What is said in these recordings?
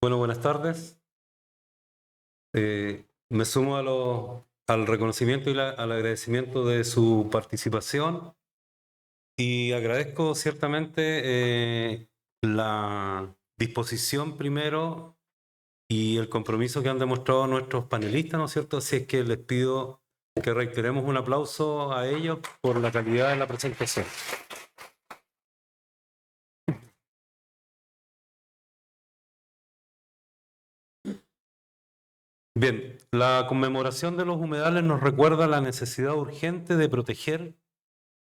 Bueno, buenas tardes. Me sumo al reconocimiento y al agradecimiento de su participación y agradezco ciertamente la disposición primero y el compromiso que han demostrado nuestros panelistas, ¿no es cierto? Así es que les pido que reiteremos un aplauso a ellos por la calidad de la presentación. Bien, la conmemoración de los humedales nos recuerda la necesidad urgente de proteger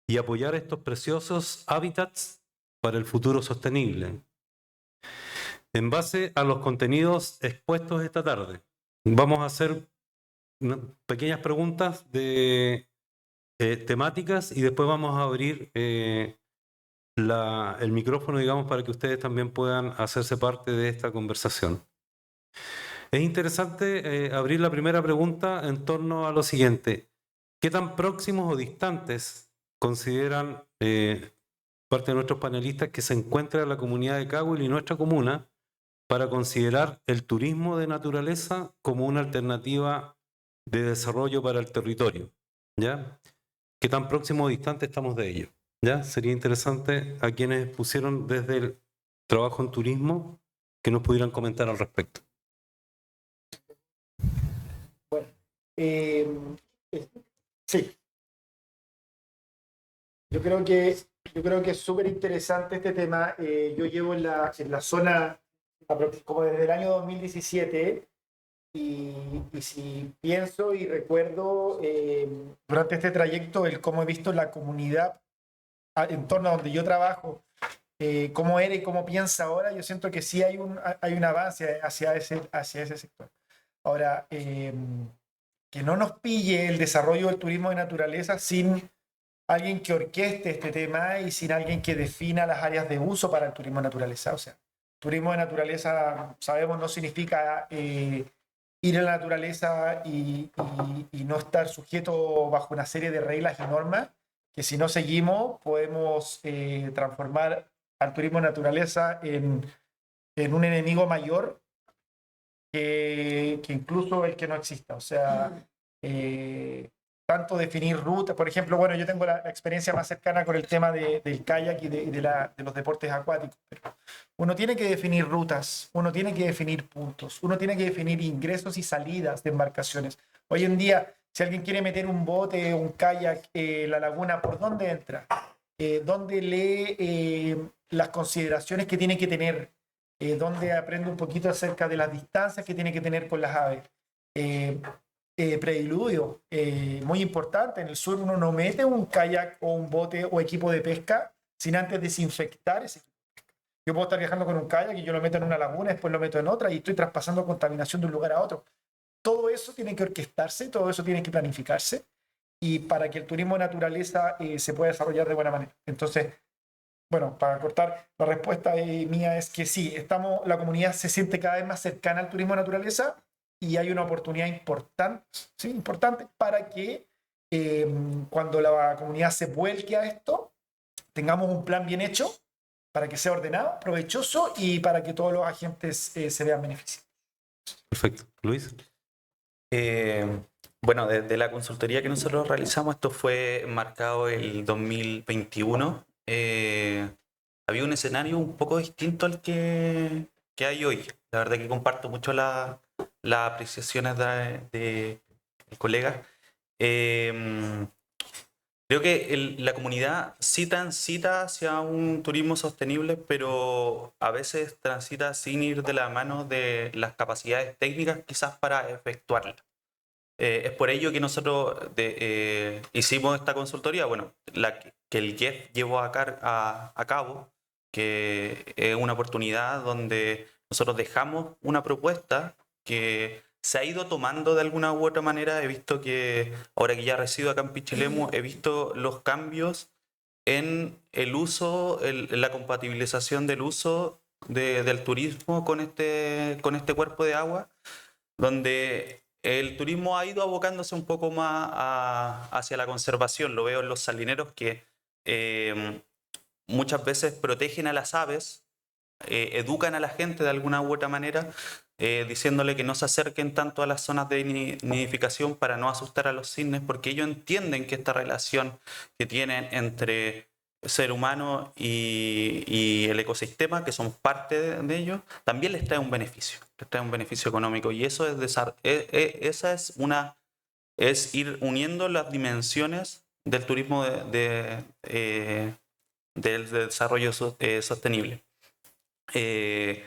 y apoyar estos preciosos hábitats para el futuro sostenible. En base a los contenidos expuestos esta tarde, vamos a hacer pequeñas preguntas de temáticas y después vamos a abrir el micrófono, digamos, para que ustedes también puedan hacerse parte de esta conversación. Es interesante abrir la primera pregunta en torno a lo siguiente. ¿Qué tan próximos o distantes consideran parte de nuestros panelistas que se encuentra la comunidad de Cahuil y nuestra comuna para considerar el turismo de naturaleza como una alternativa de desarrollo para el territorio? ¿Ya? ¿Qué tan próximo o distante estamos de ello? ¿Ya? Sería interesante a quienes pusieron desde el trabajo en turismo que nos pudieran comentar al respecto. Bueno, eh, sí, yo creo que, yo creo que es súper interesante este tema. Yo llevo en la zona como desde el año 2017 y si pienso y recuerdo durante este trayecto el cómo he visto la comunidad en torno a donde yo trabajo, cómo era y cómo piensa ahora, yo siento que sí hay un avance hacia ese sector. Ahora, que no nos pille el desarrollo del turismo de naturaleza sin alguien que orqueste este tema y sin alguien que defina las áreas de uso para el turismo de naturaleza. O sea, turismo de naturaleza, sabemos, no significa ir a la naturaleza y no estar sujeto bajo una serie de reglas y normas que si no seguimos podemos transformar al turismo de naturaleza en un enemigo mayor que incluso el que no exista. O sea, tanto definir rutas, por ejemplo, bueno, yo tengo la experiencia más cercana con el tema del kayak y de los deportes acuáticos, pero uno tiene que definir rutas, uno tiene que definir puntos, uno tiene que definir ingresos y salidas de embarcaciones. Hoy en día, si alguien quiere meter un bote, un kayak, la laguna, ¿por dónde entra? ¿Dónde lee las consideraciones que tiene que tener? Donde aprende un poquito acerca de las distancias que tiene que tener con las aves. Eh, Prediludio, muy importante. En el sur uno no mete un kayak o un bote o equipo de pesca sin antes desinfectar ese equipo. Yo puedo estar viajando con un kayak y yo lo meto en una laguna, después lo meto en otra y estoy traspasando contaminación de un lugar a otro. Todo eso tiene que orquestarse, todo eso tiene que planificarse y para que el turismo de naturaleza se pueda desarrollar de buena manera. Entonces, bueno, para cortar, la respuesta mía es que sí, la comunidad se siente cada vez más cercana al turismo de naturaleza y hay una oportunidad importante, ¿sí? Importante para que cuando la comunidad se vuelque a esto, tengamos un plan bien hecho para que sea ordenado, provechoso y para que todos los agentes se vean beneficiados. Perfecto. Luis. Eh, bueno, desde la consultoría que nosotros realizamos, esto fue marcado el 2021. Había un escenario un poco distinto al que hay hoy. La verdad que comparto mucho las apreciaciones del colega. Creo que la comunidad sí transita hacia un turismo sostenible, pero a veces transita sin ir de la mano de las capacidades técnicas quizás para efectuarla. Es por ello que nosotros hicimos esta consultoría, bueno, que el GEF llevó a cabo, que es una oportunidad donde nosotros dejamos una propuesta que se ha ido tomando de alguna u otra manera. He visto que, ahora que ya resido acá en Pichilemu, he visto los cambios en el uso, la compatibilización del uso del turismo con este cuerpo de agua, donde el turismo ha ido abocándose un poco más hacia la conservación. Lo veo en los salineros que muchas veces protegen a las aves educan a la gente de alguna u otra manera, diciéndole que no se acerquen tanto a las zonas de nidificación para no asustar a los cisnes, porque ellos entienden que esta relación que tienen entre ser humano y el ecosistema, que son parte de ellos, también les trae un beneficio económico. Y eso es ir uniendo las dimensiones del turismo del desarrollo sostenible. Es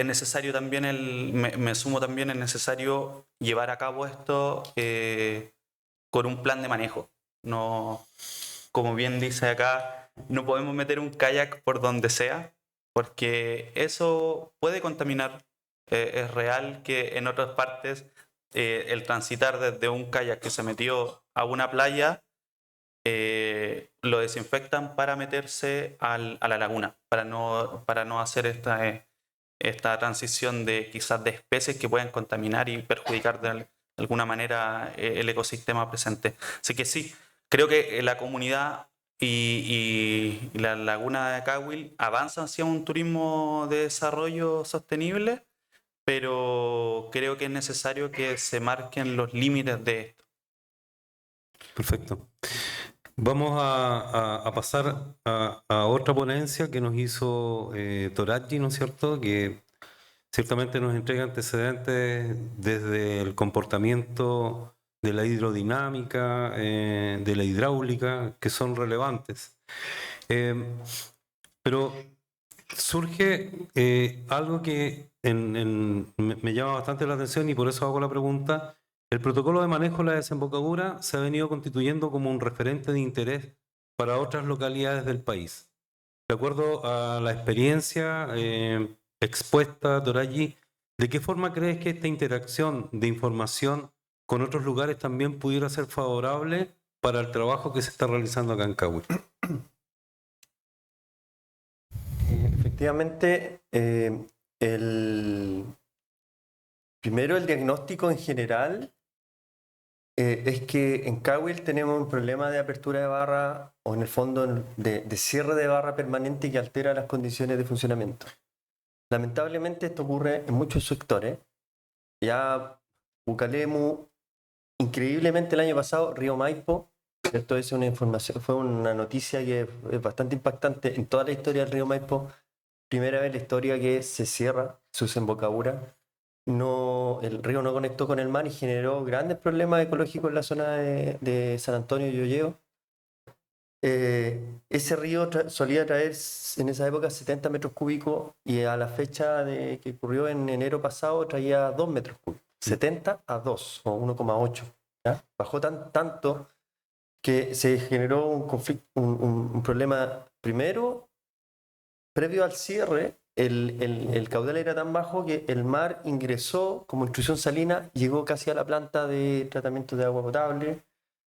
necesario también, me sumo también, es necesario llevar a cabo esto con un plan de manejo. No, como bien dice acá, no podemos meter un kayak por donde sea, porque eso puede contaminar. Es real que en otras partes el transitar desde un kayak que se metió a una playa lo desinfectan para meterse a la laguna, para no hacer esta transición de quizás de especies que pueden contaminar y perjudicar de alguna manera el ecosistema presente. Así que sí, creo que la comunidad y la laguna de Cahuil avanzan hacia un turismo de desarrollo sostenible, pero creo que es necesario que se marquen los límites de esto. Perfecto. Vamos a pasar a otra ponencia que nos hizo Toraji, ¿no es cierto? Que ciertamente nos entrega antecedentes desde el comportamiento de la hidrodinámica, de la hidráulica, que son relevantes. Pero surge algo que me llama bastante la atención y por eso hago la pregunta. El protocolo de manejo de la desembocadura se ha venido constituyendo como un referente de interés para otras localidades del país. De acuerdo a la experiencia expuesta, Toraji, ¿de qué forma crees que esta interacción de información con otros lugares también pudiera ser favorable para el trabajo que se está realizando acá en Cahuil? Efectivamente, primero el diagnóstico en general es que en Cahuil tenemos un problema de apertura de barra o en el fondo de cierre de barra permanente que altera las condiciones de funcionamiento. Lamentablemente esto ocurre en muchos sectores. Ya Bucalemu, increíblemente el año pasado, Río Maipo, ¿cierto? Es una información, fue una noticia que es bastante impactante en toda la historia del Río Maipo. Primera vez en la historia que se cierra su desembocadura. El río no conectó con el mar y generó grandes problemas ecológicos en la zona de San Antonio y Llolleo. Ese río solía traer en esa época 70 metros cúbicos y a la fecha que ocurrió en enero pasado traía 2 metros cúbicos. 70 a 2 o 1,8. Bajó tanto que se generó un conflicto, un problema primero. Previo al cierre, el caudal era tan bajo que el mar ingresó como intrusión salina, llegó casi a la planta de tratamiento de agua potable.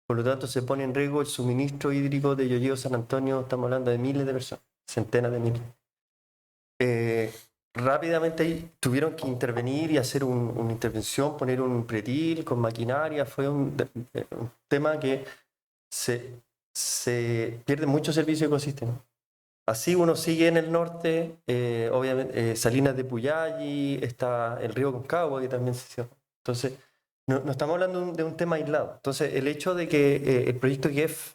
Por lo tanto, se pone en riesgo el suministro hídrico de Llolleo San Antonio. Estamos hablando de miles de personas, centenas de miles. Rápidamente ahí tuvieron que intervenir y hacer una intervención, poner un pretil con maquinaria. Fue un tema que se pierde mucho servicio ecosistema. Así uno sigue en el norte, obviamente Salinas de Puyalli, está el río Concagua que también se cierra. Entonces, no estamos hablando de un tema aislado. Entonces, el hecho de que el proyecto GEF,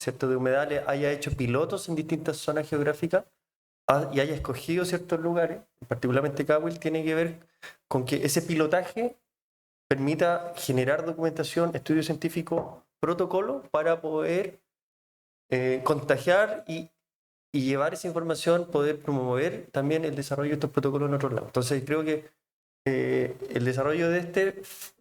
¿cierto?, de humedales haya hecho pilotos en distintas zonas geográficas y haya escogido ciertos lugares, particularmente Cahuil, tiene que ver con que ese pilotaje permita generar documentación, estudio científico, protocolo para poder contagiar y llevar esa información, poder promover también el desarrollo de estos protocolos en otros lados. Entonces creo que el desarrollo de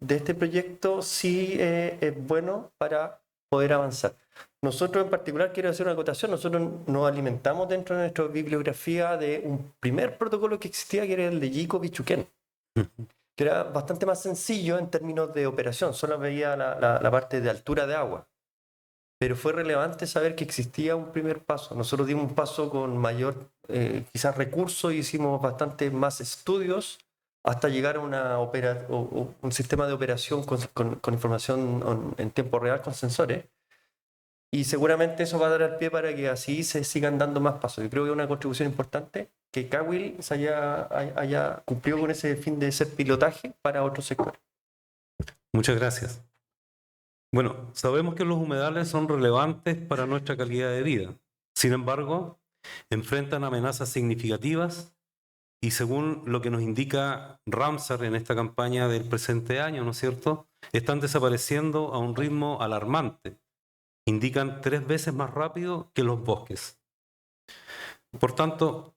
este proyecto sí es bueno para poder avanzar. Nosotros en particular, quiero hacer una acotación, nosotros nos alimentamos dentro de nuestra bibliografía de un primer protocolo que existía, que era el de Yico Pichuquén, que era bastante más sencillo en términos de operación, solo veía la parte de altura de agua. Pero fue relevante saber que existía un primer paso. Nosotros dimos un paso con mayor, quizás, recursos y hicimos bastante más estudios hasta llegar a un sistema de operación con información en tiempo real con sensores. Y seguramente eso va a dar al pie para que así se sigan dando más pasos. Yo creo que es una contribución importante que Kawil haya cumplido con ese fin de ser pilotaje para otros sectores. Muchas gracias. Bueno, sabemos que los humedales son relevantes para nuestra calidad de vida. Sin embargo, enfrentan amenazas significativas y según lo que nos indica Ramsar en esta campaña del presente año, ¿no es cierto?, están desapareciendo a un ritmo alarmante. Indican 3 veces más rápido que los bosques. Por tanto,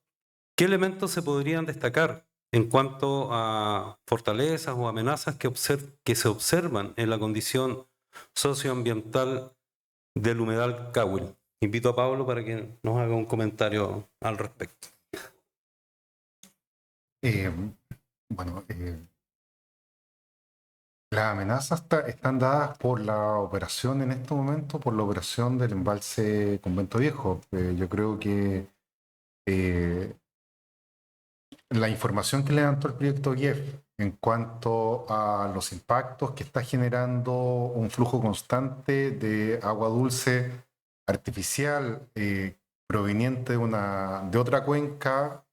¿qué elementos se podrían destacar en cuanto a fortalezas o amenazas que se observan en la condición socioambiental del humedal Kawil? Invito a Pablo para que nos haga un comentario al respecto. Bueno, las amenazas están dadas por la operación en este momento, por la operación del embalse Convento Viejo. Yo creo que la información que levantó el proyecto GIEF en cuanto a los impactos que está generando un flujo constante de agua dulce artificial proveniente de otra cuenca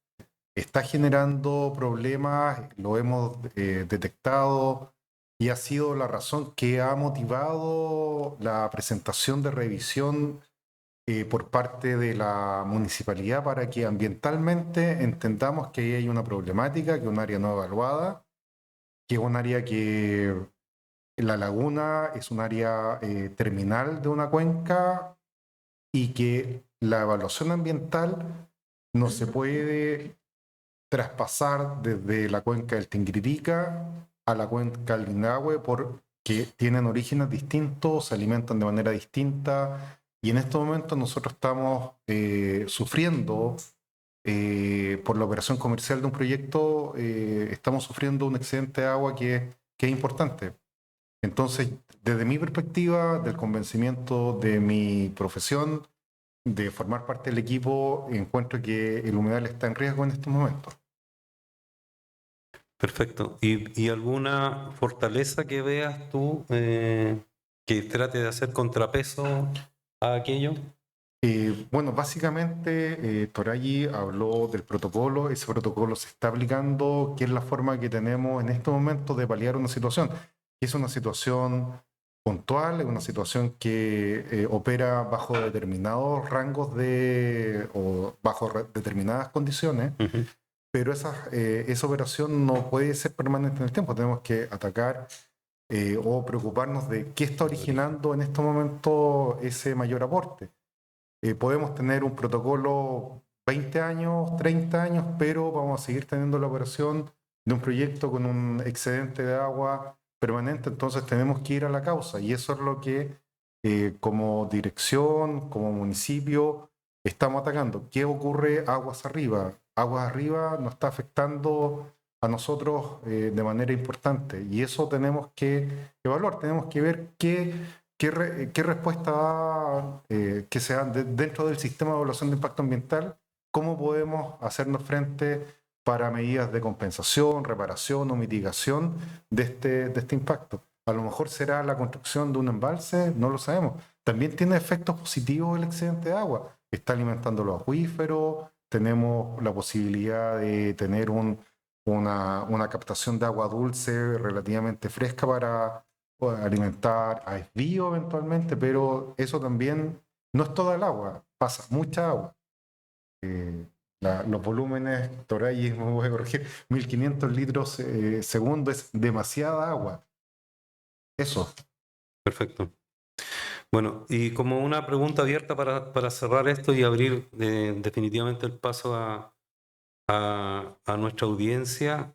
está generando problemas, lo hemos detectado y ha sido la razón que ha motivado la presentación de revisión por parte de la municipalidad para que ambientalmente entendamos que ahí hay una problemática, que es un área no evaluada, que es un área que la laguna es un área terminal de una cuenca y que la evaluación ambiental no se puede traspasar desde la cuenca del Tinguiririca a la cuenca del Inagüe porque tienen orígenes distintos, se alimentan de manera distinta y en este momento nosotros estamos sufriendo por la operación comercial de un proyecto, estamos sufriendo un excedente de agua que es importante. Entonces, desde mi perspectiva, del convencimiento de mi profesión, de formar parte del equipo, encuentro que el humedal está en riesgo en estos momentos. Perfecto. ¿Y alguna fortaleza que veas tú que trate de hacer contrapeso a aquello? Bueno, básicamente Torayi habló del protocolo, ese protocolo se está aplicando, que es la forma que tenemos en este momento de paliar una situación, que es una situación puntual, es una situación que opera bajo determinados rangos o bajo determinadas condiciones, pero esa operación no puede ser permanente en el tiempo, tenemos que atacar o preocuparnos de qué está originando en este momento ese mayor aporte. Podemos tener un protocolo 20 años, 30 años, pero vamos a seguir teniendo la operación de un proyecto con un excedente de agua permanente, entonces tenemos que ir a la causa y eso es lo que como dirección, como municipio, estamos atacando. ¿Qué ocurre aguas arriba? Aguas arriba nos está afectando a nosotros de manera importante y eso tenemos que evaluar, tenemos que ver ¿qué respuesta da que se dan dentro del sistema de evaluación de impacto ambiental? ¿Cómo podemos hacernos frente para medidas de compensación, reparación o mitigación de este impacto? A lo mejor será la construcción de un embalse, no lo sabemos. También tiene efectos positivos el excedente de agua. Está alimentando los acuíferos, tenemos la posibilidad de tener una captación de agua dulce relativamente fresca para alimentar a desvío eventualmente, pero eso también no es toda el agua, pasa mucha agua. Los volúmenes, Torayi me voy a corregir, 1500 litros segundo es demasiada agua. Eso. Perfecto. Bueno, y como una pregunta abierta para cerrar esto y abrir definitivamente el paso a nuestra audiencia,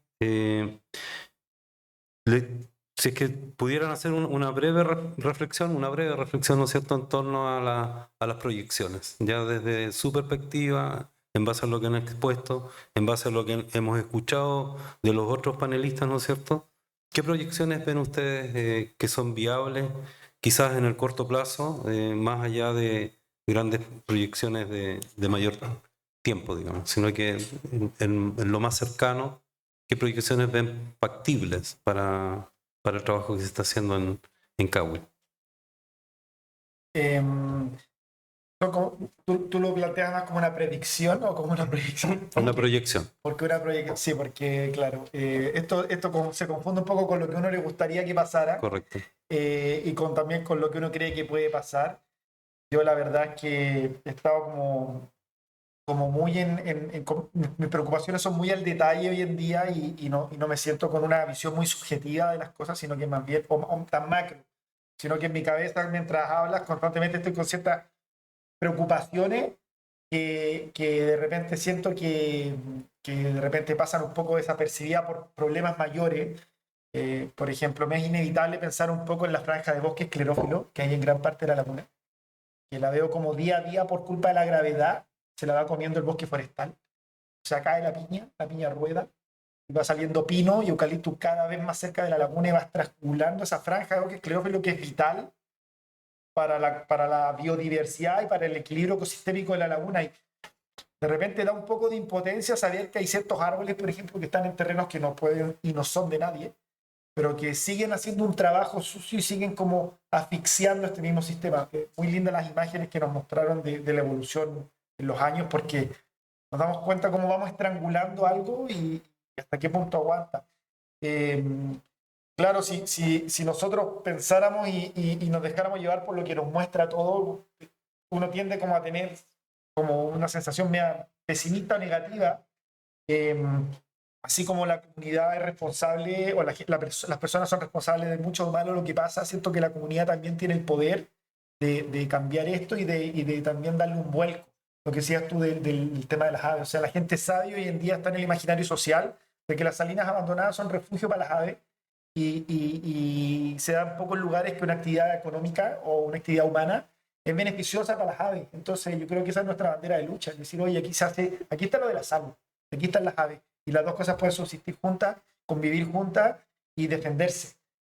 si es que pudieran hacer una breve reflexión, ¿no es cierto?, en torno a las proyecciones, ya desde su perspectiva, en base a lo que han expuesto, en base a lo que hemos escuchado de los otros panelistas, ¿no es cierto? ¿Qué proyecciones ven ustedes que son viables, quizás en el corto plazo, más allá de grandes proyecciones de mayor tiempo, digamos, sino que en lo más cercano, qué proyecciones ven factibles para el trabajo que se está haciendo en Kawil? ¿Tú lo planteas más como una predicción o como una proyección? Una proyección. Porque una proyección, sí, porque claro, se confunde un poco con lo que uno le gustaría que pasara Correcto. y también con lo que uno cree que puede pasar. Yo la verdad es que he estado como muy mis preocupaciones son muy al detalle hoy en día y no me siento con una visión muy subjetiva de las cosas, sino que más bien, o tan macro, sino que en mi cabeza mientras hablas constantemente estoy con ciertas preocupaciones que de repente siento que de repente pasan un poco desapercibidas por problemas mayores. Por ejemplo, me es inevitable pensar un poco en la franja de bosque esclerófilo que hay en gran parte de la laguna, que la veo como día a día por culpa de la gravedad, se la va comiendo el bosque forestal. O sea, cae la piña rueda, y va saliendo pino y eucalipto cada vez más cerca de la laguna y va estrangulando esa franja de bosque esclerófilo que es vital para la biodiversidad y para el equilibrio ecosistémico de la laguna. Y de repente da un poco de impotencia saber que hay ciertos árboles, por ejemplo, que están en terrenos que no pueden y no son de nadie, pero que siguen haciendo un trabajo sucio y siguen como asfixiando este mismo sistema. Muy lindas las imágenes que nos mostraron de la evolución en los años, porque nos damos cuenta cómo vamos estrangulando algo y hasta qué punto aguanta. Claro, si nosotros pensáramos y nos dejáramos llevar por lo que nos muestra todo, uno tiende como a tener como una sensación media pesimista o negativa, así como la comunidad es responsable o las personas son responsables de mucho malo lo que pasa, siento que la comunidad también tiene el poder de cambiar esto y de también darle un vuelco. Lo que decías tú del tema de las aves, o sea, la gente sabe hoy en día está en el imaginario social de que las salinas abandonadas son refugio para las aves y se dan pocos lugares que una actividad económica o una actividad humana es beneficiosa para las aves. Entonces yo creo que esa es nuestra bandera de lucha, es decir, oye, aquí está lo de la salud, aquí están las aves, y las dos cosas pueden subsistir juntas, convivir juntas y defenderse.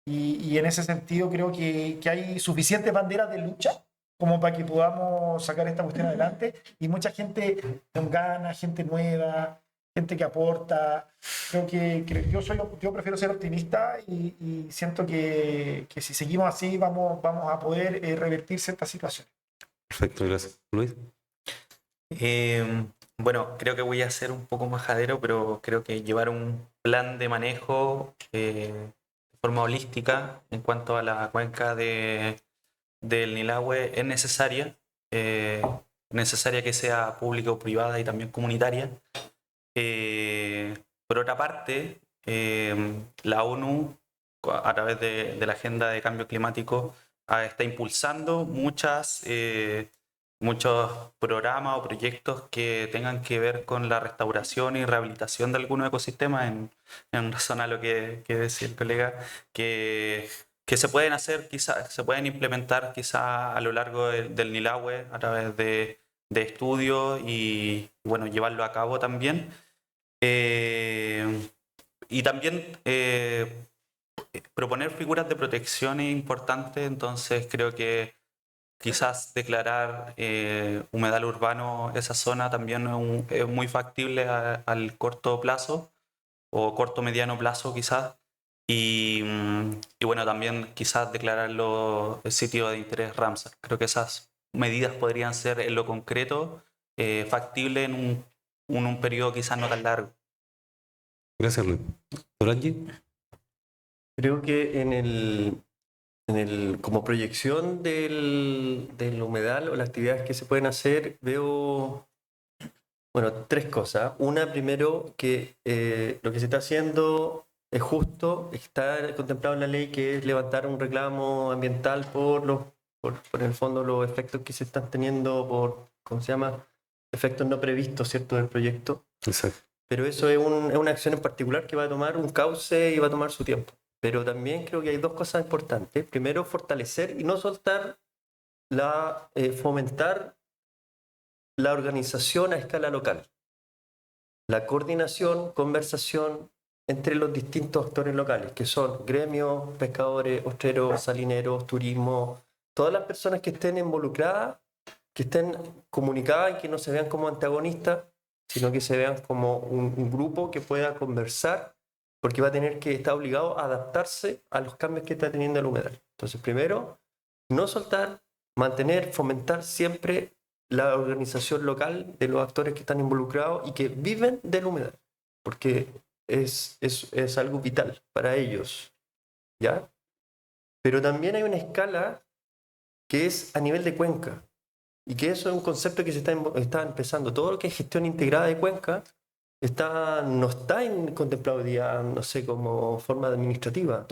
Y en ese sentido creo que hay suficientes banderas de lucha como para que podamos sacar esta cuestión adelante, y mucha gente con ganas, gente nueva, gente que aporta. Yo prefiero ser optimista y siento que si seguimos así vamos a poder revertir ciertas situaciones. Perfecto, gracias. Luis. Bueno, creo que voy a ser un poco majadero, pero creo que llevar un plan de manejo de forma holística en cuanto a la cuenca del Nilahue es necesaria que sea pública o privada y también comunitaria. Por otra parte, la ONU, a través de la Agenda de Cambio Climático, está impulsando muchos programas o proyectos que tengan que ver con la restauración y rehabilitación de algunos ecosistemas en razón a lo que decía el colega, que se pueden hacer, quizás, se pueden implementar quizás a lo largo del Nilahue a través de estudios y, bueno, llevarlo a cabo también. Y también proponer figuras de protección es importante, entonces creo que quizás declarar humedal urbano esa zona también es muy factible al corto plazo o corto mediano plazo quizás. Y bueno, también quizás declararlo sitio de interés Ramsar. Creo que esas medidas podrían ser en lo concreto factibles en un periodo quizás no tan largo. Gracias, Luis. Dorangi. Creo que como proyección del humedal o las actividades que se pueden hacer, veo, bueno, tres cosas. Una, primero, que lo que se está haciendo es justo, está contemplado en la ley, que es levantar un reclamo ambiental por en el fondo los efectos que se están teniendo por, ¿cómo se llama? Efectos no previstos, ¿cierto?, del proyecto. Exacto. Pero eso es una acción en particular que va a tomar un cauce y va a tomar su tiempo. Pero también creo que hay dos cosas importantes. Primero, fortalecer y no soltar fomentar la organización a escala local. La coordinación, conversación entre los distintos actores locales, que son gremios, pescadores, ostreros, salineros, turismo, todas las personas que estén involucradas, que estén comunicadas y que no se vean como antagonistas, sino que se vean como un grupo que pueda conversar, porque va a tener que estar obligado a adaptarse a los cambios que está teniendo el humedal. Entonces, primero, no soltar mantener, fomentar siempre la organización local de los actores que están involucrados y que viven del humedal, porque es algo vital para ellos, ¿ya? Pero también hay una escala que es a nivel de cuenca, y que eso es un concepto que se está empezando. Todo lo que es gestión integrada de cuenca no está contemplado hoy día, no sé, como forma administrativa.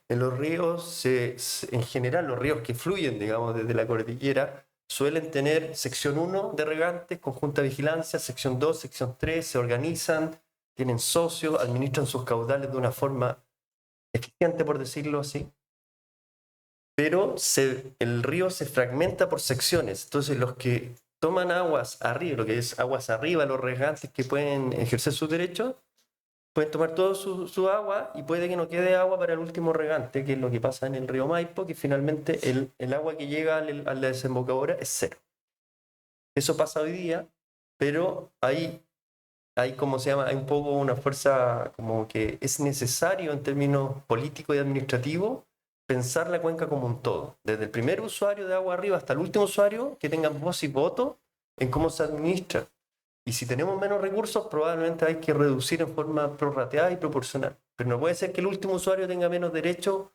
En los ríos, en general, los ríos que fluyen, digamos, desde la cordillera, suelen tener sección 1 de regantes, conjunta vigilancia, sección 2, sección 3, se organizan, tienen socios, administran sus caudales de una forma eficiente, por decirlo así. Pero el río se fragmenta por secciones. Entonces, los que toman aguas arriba, lo que es aguas arriba, los regantes que pueden ejercer sus derechos, pueden tomar todo su agua y puede que no quede agua para el último regante, que es lo que pasa en el río Maipo, que finalmente el agua que llega a la desembocadura es cero. Eso pasa hoy día, pero hay ¿cómo se llama? Hay un poco una fuerza como que es necesario en términos políticos y administrativos pensar la cuenca como un todo, desde el primer usuario de agua arriba hasta el último usuario, que tengan voz y voto en cómo se administra. Y si tenemos menos recursos, probablemente hay que reducir en forma prorrateada y proporcional. Pero no puede ser que el último usuario tenga menos derecho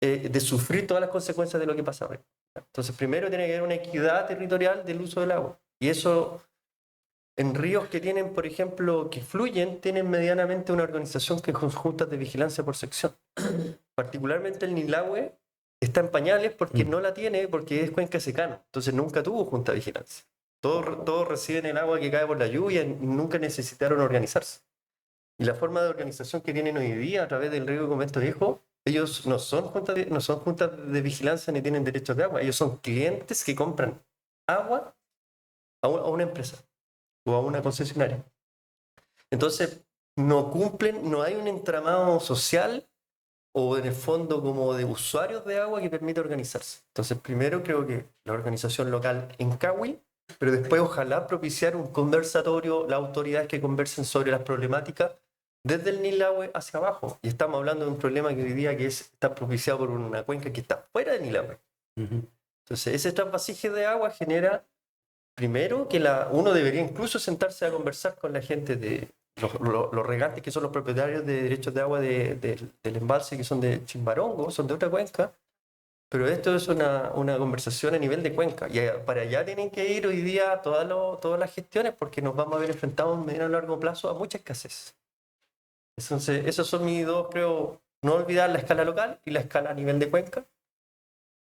de sufrir todas las consecuencias de lo que pasa arriba. Entonces, primero tiene que haber una equidad territorial del uso del agua. Y eso, en ríos que tienen, por ejemplo, que fluyen, tienen medianamente una organización que es juntas de vigilancia por sección. Particularmente el Nilagüe está en pañales porque no la tiene, porque es cuenca secana. Entonces nunca tuvo junta de vigilancia. Todos reciben el agua que cae por la lluvia y nunca necesitaron organizarse. Y la forma de organización que tienen hoy día a través del riego de Convento Viejo, ellos no son juntas de vigilancia ni tienen derechos de agua. Ellos son clientes que compran agua a una empresa o a una concesionaria. Entonces no cumplen, no hay un entramado social o en el fondo como de usuarios de agua que permite organizarse. Entonces primero creo que la organización local en Cahui, pero después ojalá propiciar un conversatorio, las autoridades que conversen sobre las problemáticas desde el Nilagüe hacia abajo. Y estamos hablando de un problema que hoy día está propiciado por una cuenca que está fuera del Nilagüe. Entonces ese trasvasije de agua genera, primero, que uno debería incluso sentarse a conversar con la gente de los regantes que son los propietarios de derechos de agua del embalse, que son de Chimbarongo, son de otra cuenca. Pero esto es una conversación a nivel de cuenca. Y para allá tienen que ir hoy día todas las gestiones porque nos vamos a ver enfrentados en mediano y largo plazo a mucha escasez. Entonces, esos son mis dos, creo, no olvidar la escala local y la escala a nivel de cuenca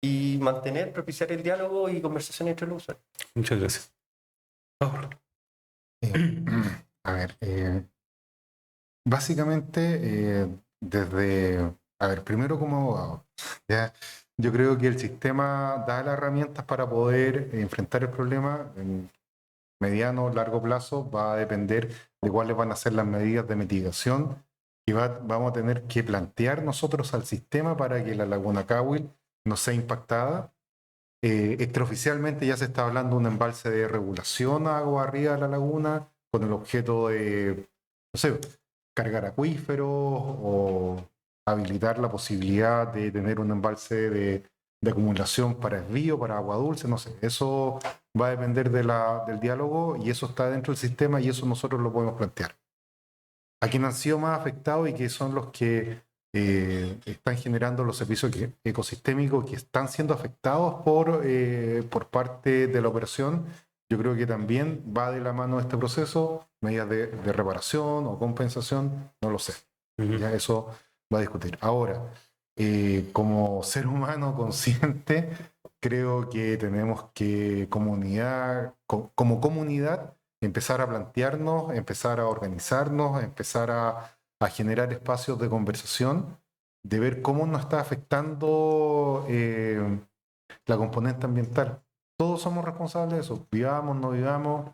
y propiciar el diálogo y conversación entre los usuarios. Muchas gracias. A ver, básicamente, primero como abogado, ¿ya? Yo creo que el sistema da las herramientas para poder enfrentar el problema en mediano o largo plazo. Va a depender de cuáles van a ser las medidas de mitigación que vamos a tener que plantear nosotros al sistema para que la laguna Cahuil no sea impactada. Extraoficialmente ya se está hablando de un embalse de regulación a agua arriba de la laguna con el objeto de, no sé, cargar acuíferos o habilitar la posibilidad de tener un embalse de acumulación para desvío, para agua dulce, no sé. Eso va a depender del diálogo y eso está dentro del sistema y eso nosotros lo podemos plantear. A quienes han sido más afectados y que son los que están generando los servicios ecosistémicos que están siendo afectados por parte de la operación, yo creo que también va de la mano de este proceso, medidas de reparación o compensación, no lo sé. Ya eso va a discutir. Ahora, como ser humano consciente, creo que tenemos que como comunidad empezar a plantearnos, empezar a organizarnos, empezar a generar espacios de conversación, de ver cómo nos está afectando la componente ambiental. Todos somos responsables de eso, vivamos, no vivamos,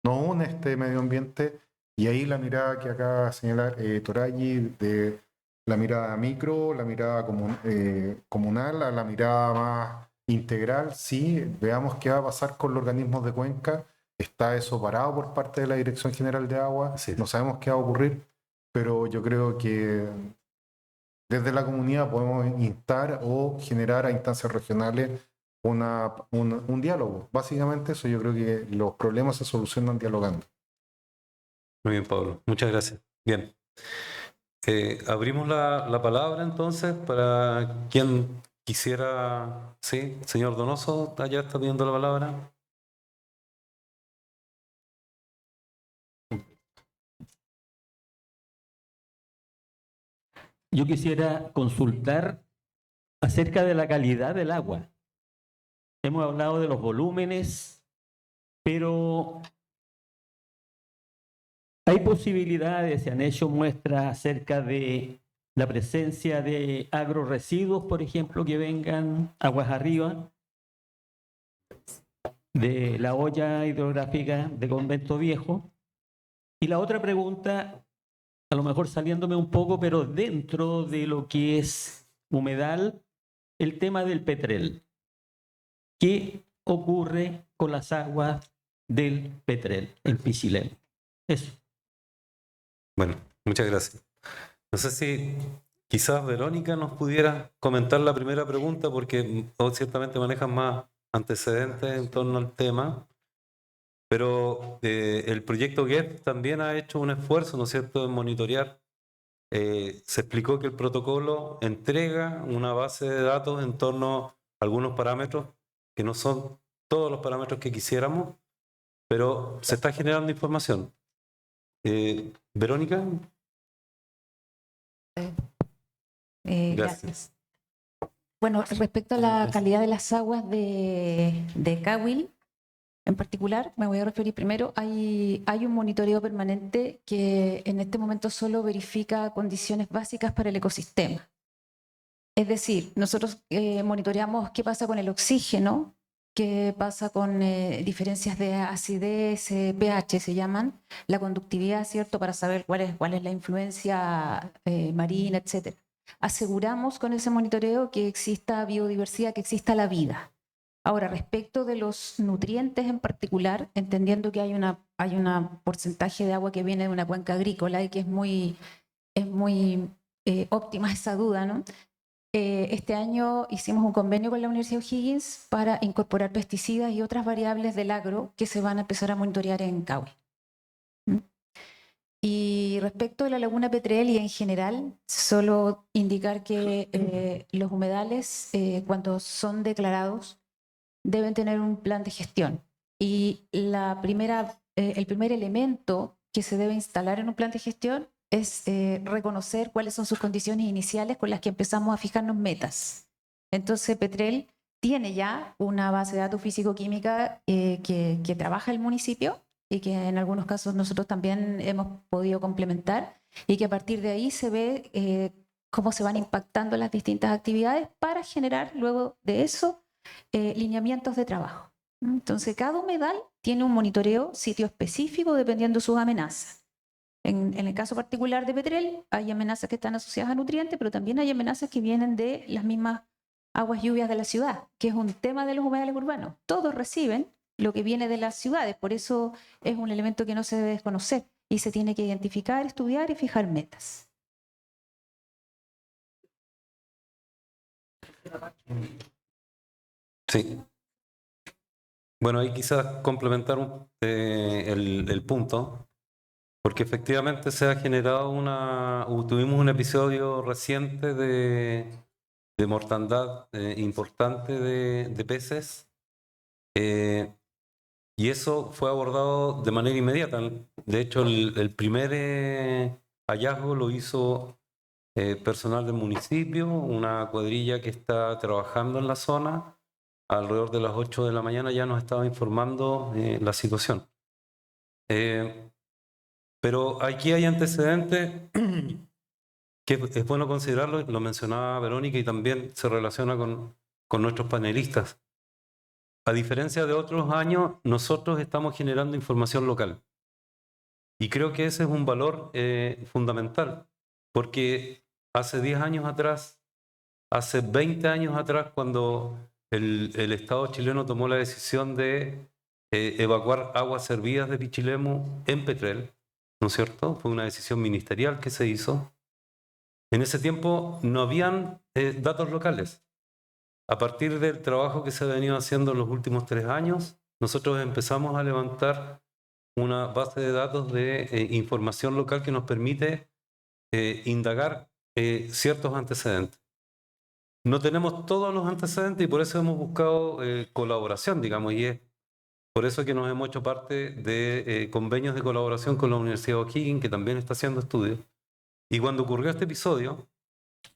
nos une este medio ambiente y ahí la mirada que acaba de señalar Torayi, de la mirada micro, la mirada comunal, a la mirada más integral, sí, veamos qué va a pasar con los organismos de cuenca. Está eso parado por parte de la Dirección General de Agua, sí. No sabemos qué va a ocurrir, pero yo creo que desde la comunidad podemos instar o generar a instancias regionales un diálogo. Básicamente eso, yo creo que los problemas se solucionan dialogando. Muy bien, Pablo. Muchas gracias. Bien. Abrimos la palabra entonces para quien quisiera... Sí, señor Donoso, allá está pidiendo la palabra. Yo quisiera consultar acerca de la calidad del agua. Hemos hablado de los volúmenes, pero hay posibilidades, se han hecho muestras acerca de la presencia de agroresiduos, por ejemplo, que vengan aguas arriba de la olla hidrográfica de Convento Viejo. Y la otra pregunta, a lo mejor saliéndome un poco, pero dentro de lo que es humedal, el tema del petrel. ¿Qué ocurre con las aguas del petrel en Pichilemu? Eso. Bueno, muchas gracias. No sé si quizás Verónica nos pudiera comentar la primera pregunta, porque ciertamente manejan más antecedentes en torno al tema, pero el proyecto GEF también ha hecho un esfuerzo, ¿no es cierto?, en monitorear. Se explicó que el protocolo entrega una base de datos en torno a algunos parámetros que no son todos los parámetros que quisiéramos, pero se está generando información. Verónica. Gracias. Bueno, respecto a la calidad de las aguas de Cahuil, en particular, me voy a referir primero, hay un monitoreo permanente que en este momento solo verifica condiciones básicas para el ecosistema. Es decir, nosotros monitoreamos qué pasa con el oxígeno, qué pasa con diferencias de acidez, pH se llaman, la conductividad, ¿cierto?, para saber cuál es la influencia marina, etc. Aseguramos con ese monitoreo que exista biodiversidad, que exista la vida. Ahora, respecto de los nutrientes en particular, entendiendo que hay un porcentaje de agua que viene de una cuenca agrícola y que es muy óptima esa duda, ¿no? Este año hicimos un convenio con la Universidad de O'Higgins para incorporar pesticidas y otras variables del agro que se van a empezar a monitorear en Cahuil. Y respecto a la laguna Petrel y en general, solo indicar que los humedales, cuando son declarados, deben tener un plan de gestión. Y el primer elemento que se debe instalar en un plan de gestión es reconocer cuáles son sus condiciones iniciales con las que empezamos a fijarnos metas. Entonces, Petrel tiene ya una base de datos físico-química que trabaja el municipio y que en algunos casos nosotros también hemos podido complementar, y que a partir de ahí se ve cómo se van impactando las distintas actividades para generar luego de eso lineamientos de trabajo. Entonces, cada humedal tiene un monitoreo, sitio específico dependiendo de sus amenazas. En el caso particular de Petrel, hay amenazas que están asociadas a nutrientes, pero también hay amenazas que vienen de las mismas aguas lluvias de la ciudad, que es un tema de los humedales urbanos. Todos reciben lo que viene de las ciudades, por eso es un elemento que no se debe desconocer y se tiene que identificar, estudiar y fijar metas. Sí. Bueno, ahí quizás complementar el punto, porque efectivamente se ha generado tuvimos un episodio reciente de mortandad importante de peces, y eso fue abordado de manera inmediata. De hecho, el primer hallazgo lo hizo personal del municipio, una cuadrilla que está trabajando en la zona. Alrededor de las 8 de la mañana ya nos estaba informando la situación. Pero aquí hay antecedentes que es bueno considerarlo, lo mencionaba Verónica y también se relaciona con nuestros panelistas. A diferencia de otros años, nosotros estamos generando información local. Y creo que ese es un valor fundamental, porque hace 10 años atrás, hace 20 años atrás, cuando el Estado chileno tomó la decisión de evacuar aguas servidas de Pichilemu en Petrel, ¿no es cierto? Fue una decisión ministerial que se hizo. En ese tiempo no habían datos locales. A partir del trabajo que se ha venido haciendo en los últimos 3 años, nosotros empezamos a levantar una base de datos de información local que nos permite indagar ciertos antecedentes. No tenemos todos los antecedentes y por eso hemos buscado colaboración, digamos, y es por eso que nos hemos hecho parte de convenios de colaboración con la Universidad de O'Higgins, que también está haciendo estudios. Y cuando ocurrió este episodio,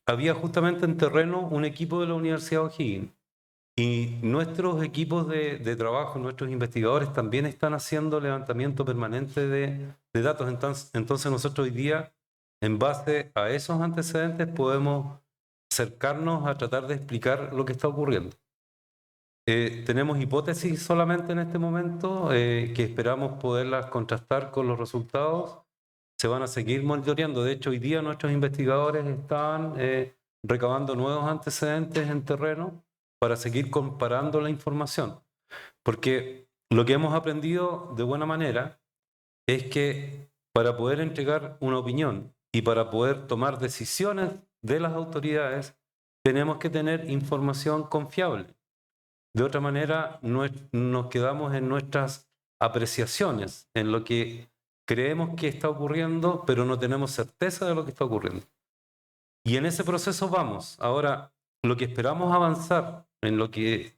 había justamente en terreno un equipo de la Universidad de O'Higgins. Y nuestros equipos de trabajo, nuestros investigadores también están haciendo levantamiento permanente de datos. Entonces nosotros hoy día, en base a esos antecedentes, podemos acercarnos a tratar de explicar lo que está ocurriendo. Tenemos hipótesis solamente en este momento que esperamos poderlas contrastar con los resultados. Se van a seguir monitoreando. De hecho, hoy día nuestros investigadores están recabando nuevos antecedentes en terreno para seguir comparando la información. Porque lo que hemos aprendido de buena manera es que para poder entregar una opinión y para poder tomar decisiones de las autoridades, tenemos que tener información confiable. De otra manera, nos quedamos en nuestras apreciaciones, en lo que creemos que está ocurriendo, pero no tenemos certeza de lo que está ocurriendo. Y en ese proceso vamos. Ahora, lo que esperamos avanzar en lo que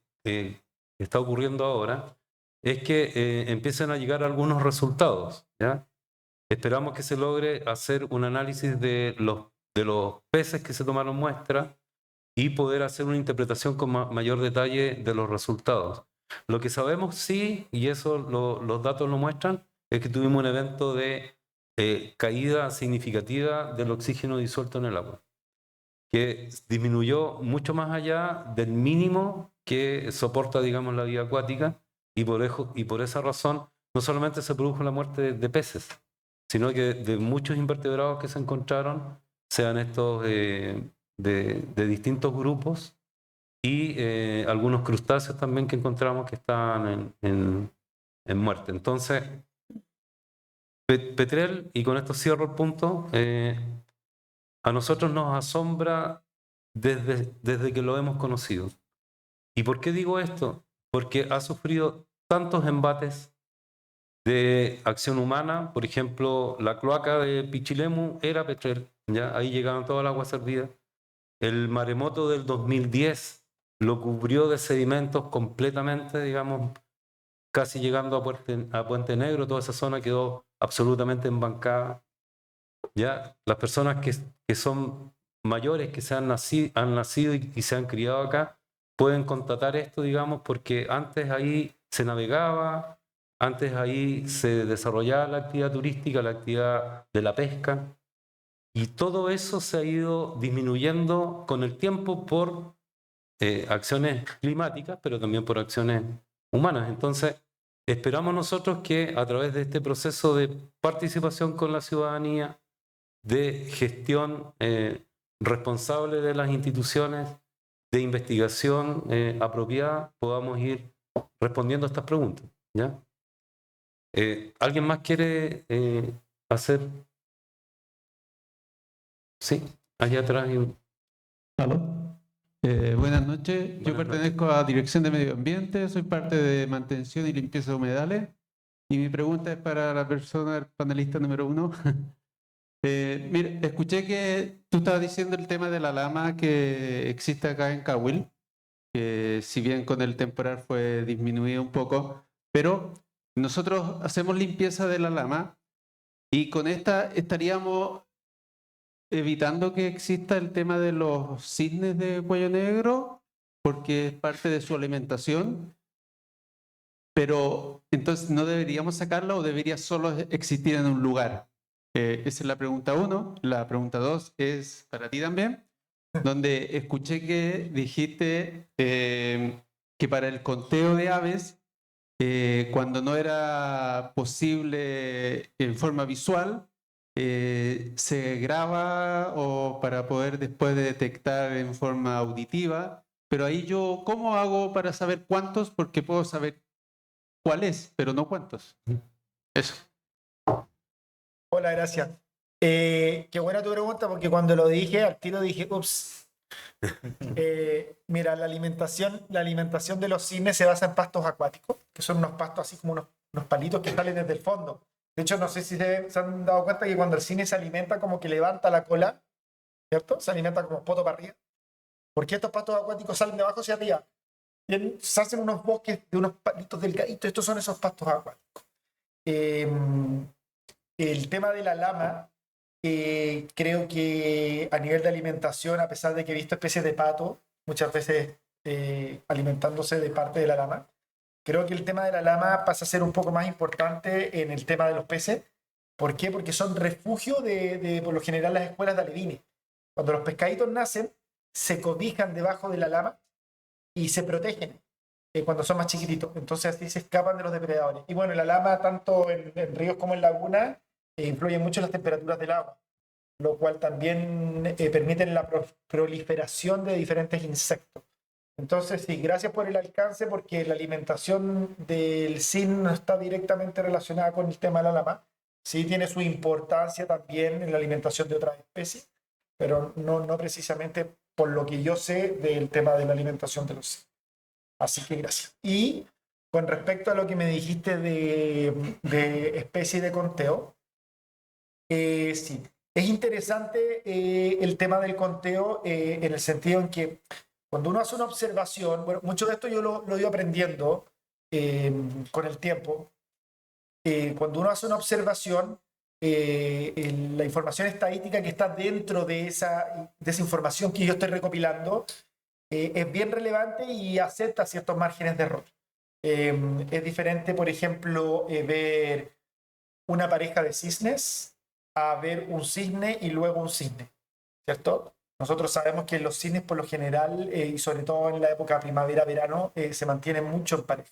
está ocurriendo ahora es que empiecen a llegar algunos resultados, ¿ya? Esperamos que se logre hacer un análisis de los peces que se tomaron muestra y poder hacer una interpretación con mayor detalle de los resultados. Lo que sabemos sí, y eso los datos lo muestran, es que tuvimos un evento de caída significativa del oxígeno disuelto en el agua, que disminuyó mucho más allá del mínimo que soporta, digamos, la vida acuática, y por esa razón no solamente se produjo la muerte de peces, sino que de muchos invertebrados que se encontraron, sean estos de distintos grupos y algunos crustáceos también que encontramos que estaban en muerte. Entonces, Petrel, y con esto cierro el punto, a nosotros nos asombra desde que lo hemos conocido. ¿Y por qué digo esto? Porque ha sufrido tantos embates de acción humana. Por ejemplo, la cloaca de Pichilemu era Petrel, ¿ya? Ahí llegaban toda el agua servida. El maremoto del 2010 lo cubrió de sedimentos completamente, digamos, casi llegando a Puente Negro. Toda esa zona quedó absolutamente embancada. ¿Ya? Las personas que son mayores, que han nacido y se han criado acá, pueden constatar esto, digamos, porque antes ahí se navegaba, antes ahí se desarrollaba la actividad turística, la actividad de la pesca, y todo eso se ha ido disminuyendo con el tiempo por acciones climáticas, pero también por acciones humanas. Entonces, esperamos nosotros que a través de este proceso de participación con la ciudadanía, de gestión responsable de las instituciones, de investigación apropiada, podamos ir respondiendo a estas preguntas, ¿ya? ¿Alguien más quiere hacer? Sí, allá atrás. ¿Aló? Buenas noches. Yo pertenezco a Dirección de Medio Ambiente, soy parte de mantención y limpieza de humedales. Y mi pregunta es para la persona, el panelista número 1. Mire, escuché que tú estabas diciendo el tema de la lama que existe acá en Cahuil, que si bien con el temporal fue disminuido un poco, pero nosotros hacemos limpieza de la lama y con esta estaríamos evitando que exista el tema de los cisnes de cuello negro, porque es parte de su alimentación, pero entonces no deberíamos sacarla o debería solo existir en un lugar. Esa es la pregunta 1. La pregunta 2 es para ti también, donde escuché que dijiste que para el conteo de aves, cuando no era posible en forma visual, se graba o para poder después de detectar en forma auditiva, pero ahí yo, ¿cómo hago para saber cuántos? Porque puedo saber cuál es, pero no cuántos. Eso. Hola, gracias. Qué buena tu pregunta, porque cuando lo dije, al tiro dije, ups, Mira, la alimentación de los cisnes se basa en pastos acuáticos, que son unos pastos así como unos palitos que salen desde el fondo. De hecho, no sé si se han dado cuenta que cuando el cisne se alimenta como que levanta la cola, ¿cierto? Se alimenta como poto para arriba. Porque estos pastos acuáticos salen de abajo hacia arriba. Y se hacen unos bosques de unos palitos delgaditos. Estos son esos pastos acuáticos. El tema de la lama, creo que a nivel de alimentación, a pesar de que he visto especies de pato, muchas veces alimentándose de parte de la lama, creo que el tema de la lama pasa a ser un poco más importante en el tema de los peces. ¿Por qué? Porque son refugio por lo general, las escuelas de alevines. Cuando los pescaditos nacen, se cobijan debajo de la lama y se protegen cuando son más chiquititos. Entonces así se escapan de los depredadores. Y bueno, la lama, tanto en ríos como en lagunas, influye mucho en las temperaturas del agua, lo cual también permite la proliferación de diferentes insectos. Entonces, sí, gracias por el alcance, porque la alimentación del cisne no está directamente relacionada con el tema de la lama. Sí tiene su importancia también en la alimentación de otras especies, pero no precisamente por lo que yo sé del tema de la alimentación de los cisnes. Así que gracias. Y con respecto a lo que me dijiste de especie de conteo, sí, es interesante el tema del conteo en el sentido en que cuando uno hace una observación, bueno, mucho de esto yo lo he ido aprendiendo con el tiempo. Cuando uno hace una observación, la información estadística que está dentro de esa información que yo estoy recopilando es bien relevante y acepta ciertos márgenes de error. Es diferente, por ejemplo, ver una pareja de cisnes a ver un cisne y luego un cisne, ¿cierto? Nosotros sabemos que los cisnes por lo general, y sobre todo en la época primavera-verano, se mantienen mucho en pareja.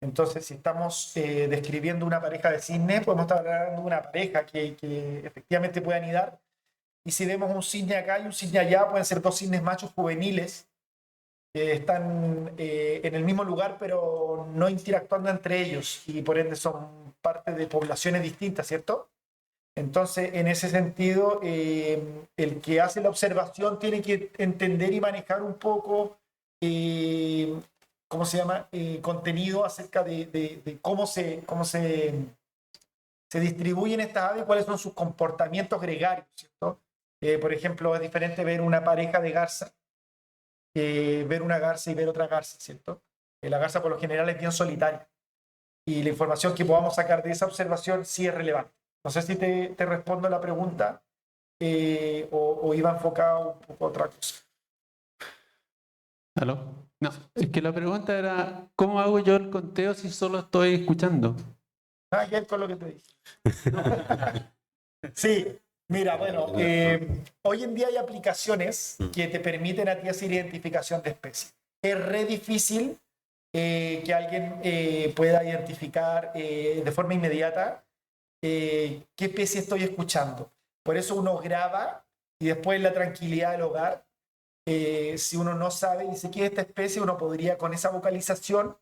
Entonces, si estamos describiendo una pareja de cisnes, podemos estar hablando de una pareja que efectivamente puede anidar. Y si vemos un cisne acá y un cisne allá, pueden ser dos cisnes machos juveniles que están en el mismo lugar, pero no interactuando entre ellos, y por ende son parte de poblaciones distintas, ¿cierto? Entonces, en ese sentido, el que hace la observación tiene que entender y manejar un poco, ¿cómo se llama? Contenido acerca de cómo se distribuyen estas aves y cuáles son sus comportamientos gregarios, ¿cierto? Por ejemplo, es diferente ver una pareja de garza que ver una garza y ver otra garza, ¿cierto? La garza por lo general es bien solitaria y la información que podamos sacar de esa observación sí es relevante. No sé si te respondo la pregunta o iba enfocado un poco a otra cosa. ¿Aló? No, es que la pregunta era, ¿cómo hago yo el conteo si solo estoy escuchando? Nada que ver con lo que te dije. Sí, mira, bueno, hoy en día hay aplicaciones que te permiten a ti hacer identificación de especies. Es re difícil que alguien pueda identificar de forma inmediata qué especie estoy escuchando. Por eso uno graba y después en la tranquilidad del hogar, si uno no sabe y dice qué es esta especie, uno podría con esa vocalización,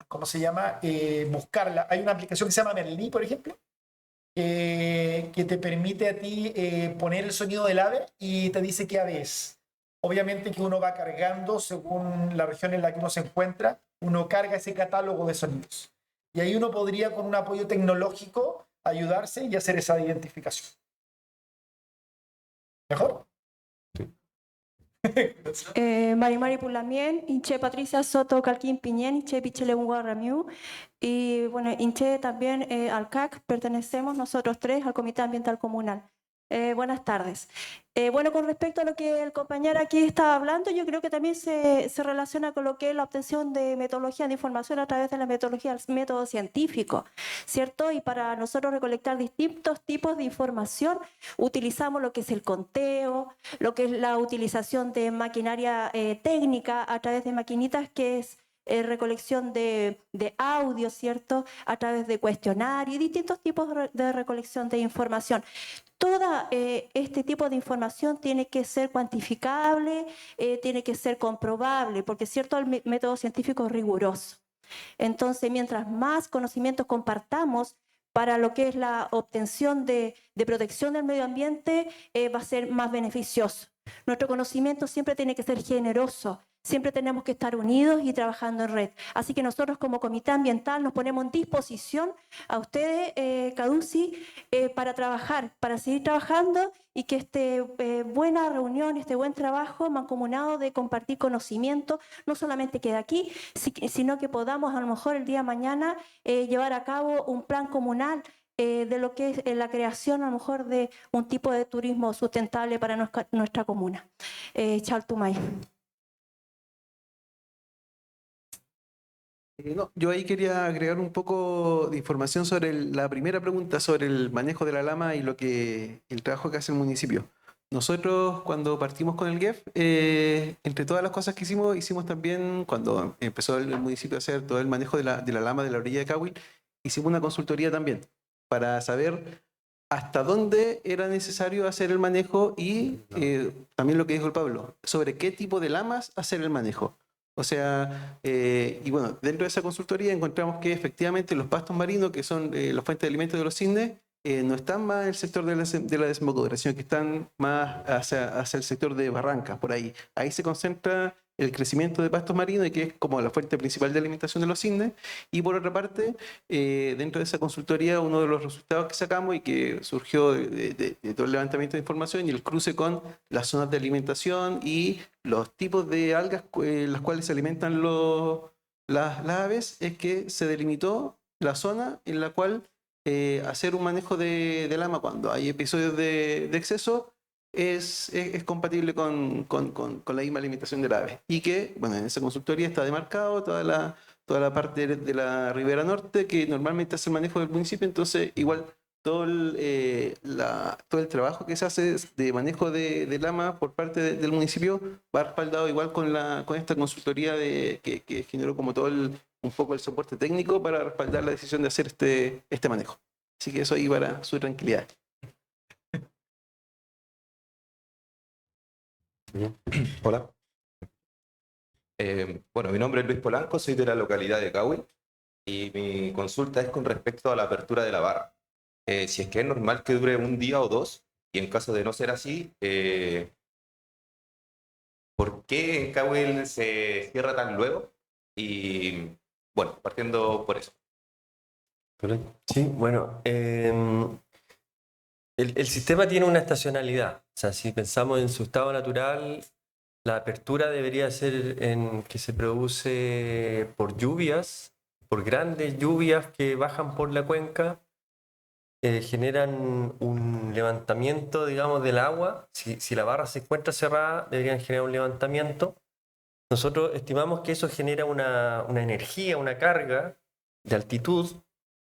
¿cómo se llama? Buscarla. Hay una aplicación que se llama Merlí, por ejemplo, que te permite a ti poner el sonido del ave y te dice qué ave es. Obviamente que uno va cargando según la región en la que uno se encuentra, uno carga ese catálogo de sonidos. Y ahí uno podría, con un apoyo tecnológico, ayudarse y hacer esa identificación. ¿Mejor? Mari Pulamien, Inche Patricia Soto Calquín Piñén, Inche Pichele Ramiu. Y bueno, Inche también al CAC, pertenecemos nosotros tres al Comité Ambiental Comunal. Buenas tardes. Bueno, con respecto a lo que el compañero aquí estaba hablando, yo creo que también se relaciona con lo que es la obtención de metodología de información a través de la metodología del método científico, ¿cierto? Y para nosotros recolectar distintos tipos de información, utilizamos lo que es el conteo, lo que es la utilización de maquinaria técnica a través de maquinitas que es recolección de audio, ¿cierto? A través de cuestionarios y distintos tipos de recolección de información. Todo este tipo de información tiene que ser cuantificable, tiene que ser comprobable, porque cierto, el método científico es riguroso. Entonces, mientras más conocimientos compartamos para lo que es la obtención de protección del medio ambiente, va a ser más beneficioso. Nuestro conocimiento siempre tiene que ser generoso. Siempre tenemos que estar unidos y trabajando en red. Así que nosotros como Comité Ambiental nos ponemos en disposición a ustedes, Caduci, para trabajar, para seguir trabajando y que esta buena reunión, este buen trabajo mancomunado de compartir conocimiento, no solamente quede aquí, sino que podamos a lo mejor el día de mañana llevar a cabo un plan comunal de lo que es la creación a lo mejor de un tipo de turismo sustentable para nuestra comuna. Chaltumay. No, yo ahí quería agregar un poco de información sobre la primera pregunta, sobre el manejo de la lama y el trabajo que hace el municipio. Nosotros cuando partimos con el GEF, entre todas las cosas que hicimos también, cuando empezó el municipio a hacer todo el manejo de la lama de la orilla de Cahuil, hicimos una consultoría también para saber hasta dónde era necesario hacer el manejo y también lo que dijo el Pablo, sobre qué tipo de lamas hacer el manejo. O sea, y bueno, dentro de esa consultoría encontramos que efectivamente los pastos marinos, que son las fuentes de alimentos de los cisnes, no están más en el sector de la desembocadura, sino que están más hacia el sector de barrancas, por ahí. Ahí se concentra el crecimiento de pastos marinos y que es como la fuente principal de alimentación de los cisnes. Y por otra parte, dentro de esa consultoría, uno de los resultados que sacamos y que surgió de todo el levantamiento de información y el cruce con las zonas de alimentación y los tipos de algas las cuales se alimentan las aves, es que se delimitó la zona en la cual hacer un manejo de lama cuando hay episodios de exceso es compatible con la misma alimentación del ave. Y que, bueno, en esa consultoría está demarcado toda la parte de la ribera norte que normalmente hace el manejo del municipio, entonces igual todo el trabajo que se hace de manejo de lama por parte del municipio va respaldado igual con esta consultoría que generó como todo un poco el soporte técnico para respaldar la decisión de hacer este manejo. Así que eso ahí para su tranquilidad. Hola. Bueno, mi nombre es Luis Polanco, soy de la localidad de Cahuil y mi consulta es con respecto a la apertura de la barra. Si es que es normal que dure un día o dos, y en caso de no ser así, ¿por qué en Cahuil se cierra tan luego? Y bueno, partiendo por eso. Sí, bueno, el sistema tiene una estacionalidad. O sea, si pensamos en su estado natural, la apertura debería ser en que se produce por lluvias, por grandes lluvias que bajan por la cuenca, generan un levantamiento, digamos, del agua. Si la barra se encuentra cerrada, deberían generar un levantamiento. Nosotros estimamos que eso genera una energía, una carga de altitud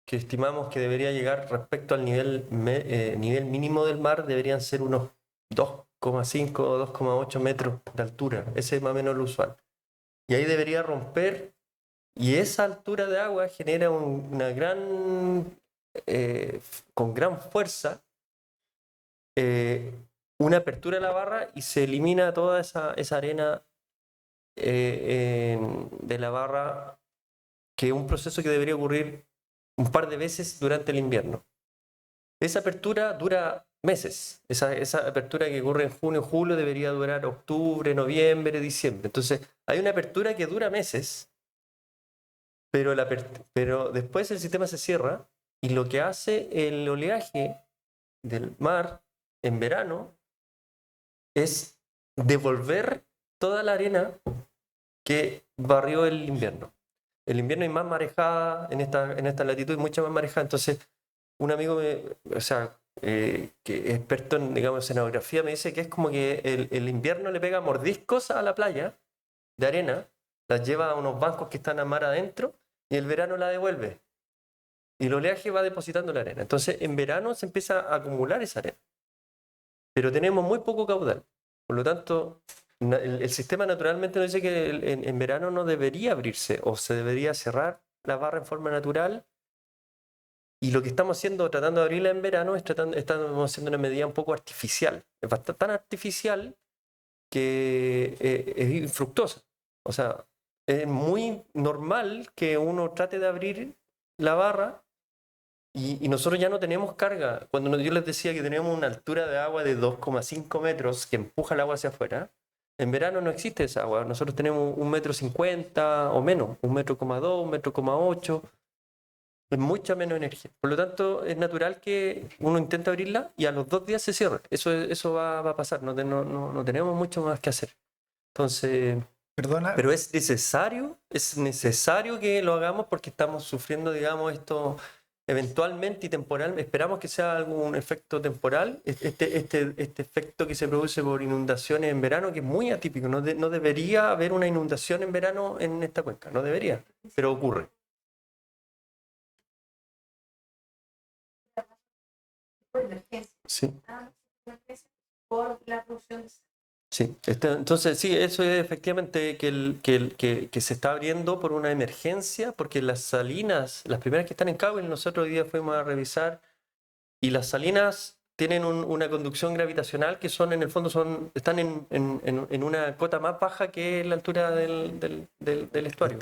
que estimamos que debería llegar respecto al nivel mínimo del mar, deberían ser unos 2,5 o 2,8 metros de altura. Ese es más o menos lo usual. Y ahí debería romper, y esa altura de agua genera una con gran fuerza, una apertura de la barra y se elimina toda esa arena de la barra, que es un proceso que debería ocurrir un par de veces durante el invierno. Esa apertura dura meses. Esa apertura que ocurre en junio, julio, debería durar octubre, noviembre, diciembre. Entonces, hay una apertura que dura meses, pero después el sistema se cierra y lo que hace el oleaje del mar en verano es devolver toda la arena que barrió el invierno. El invierno hay más marejada en esta latitud, mucha más marejada. Entonces, un amigo, que es experto en, digamos, escenografía, me dice que es como que el invierno le pega mordiscos a la playa de arena, las lleva a unos bancos que están a mar adentro y el verano la devuelve. Y el oleaje va depositando la arena. Entonces, en verano se empieza a acumular esa arena. Pero tenemos muy poco caudal. Por lo tanto, el sistema naturalmente nos dice que en verano no debería abrirse o se debería cerrar la barra en forma natural. Y lo que estamos haciendo, tratando de abrirla en verano, estamos haciendo una medida un poco artificial. Es bastante tan artificial que es infructuosa. O sea, es muy normal que uno trate de abrir la barra Y nosotros ya no tenemos carga. Cuando yo les decía que tenemos una altura de agua de 2,5 metros que empuja el agua hacia afuera, en verano no existe esa agua. Nosotros tenemos 1,50 m o menos, 1,2 m, 1,8 m. Es mucha menos energía. Por lo tanto, es natural que uno intente abrirla y a los 2 días se cierre. Eso va a pasar. No tenemos mucho más que hacer. Entonces, Perdona, pero es necesario que lo hagamos porque estamos sufriendo, digamos, esto eventualmente y temporalmente. Esperamos que sea algún efecto temporal, este efecto que se produce por inundaciones en verano, que es muy atípico. No debería haber una inundación en verano en esta cuenca, no debería, pero ocurre. Sí. Por la producción. Sí, entonces sí, eso es efectivamente que se está abriendo por una emergencia, porque las salinas, las primeras que están en Cabo, nosotros hoy día fuimos a revisar, y las salinas tienen una conducción gravitacional que son, en el fondo, están en una cota más baja que la altura del estuario.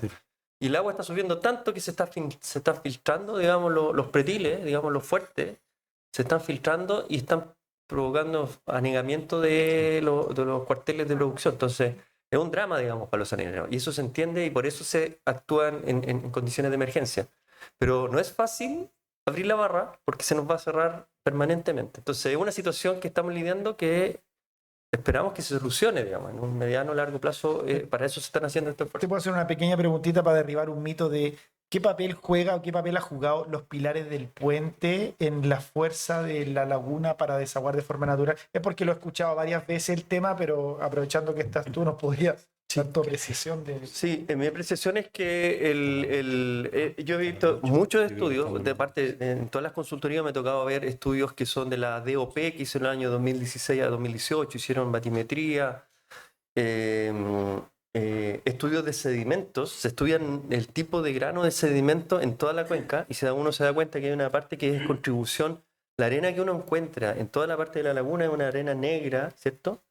Y el agua está subiendo tanto que se está filtrando, digamos, los pretiles, digamos, los fuertes, se están filtrando y están provocando anegamiento de los cuarteles de producción. Entonces, es un drama, digamos, para los salineros. Y eso se entiende y por eso se actúan en condiciones de emergencia. Pero no es fácil abrir la barra porque se nos va a cerrar permanentemente. Entonces, es una situación que estamos lidiando que esperamos que se solucione, digamos, en un mediano o largo plazo. Para eso se están haciendo estos esfuerzos. te puedo hacer una pequeña preguntita para derribar un mito de qué papel juega o qué papel ha jugado los pilares del puente en la fuerza de la laguna para desaguar de forma natural. Es porque lo he escuchado varias veces el tema, pero aprovechando que estás tú, nos podrías dar tu apreciación de... Sí, mi apreciación es que yo he visto muchos estudios, de parte, en todas las consultorías me ha tocado ver estudios que son de la DOP, que hizo en el año 2016 a 2018, hicieron batimetría, estudios de sedimentos, se estudian el tipo de grano de sedimento en toda la cuenca y uno se da cuenta que hay una parte que es contribución. La arena que uno encuentra en toda la parte de la laguna es una arena negra, ¿cierto?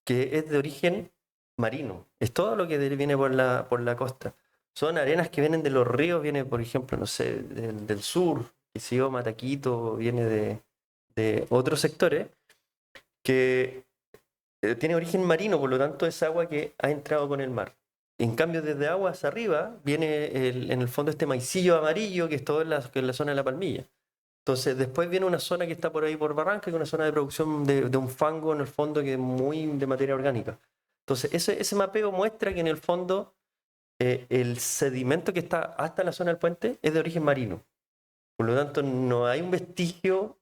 Que es de origen marino. Es todo lo que viene por la costa. Son arenas que vienen de los ríos, viene, por ejemplo, no sé, del sur, que se llama Mataquito, viene de otros sectores, que tiene origen marino, por lo tanto es agua que ha entrado con el mar. En cambio, desde aguas arriba viene en el fondo este maicillo amarillo que es todo en la zona de la Palmilla. Entonces después viene una zona que está por ahí por Barranca, que es una zona de producción de un fango en el fondo que es muy de materia orgánica. Entonces ese mapeo muestra que en el fondo el sedimento que está hasta la zona del puente es de origen marino. Por lo tanto, no hay un vestigio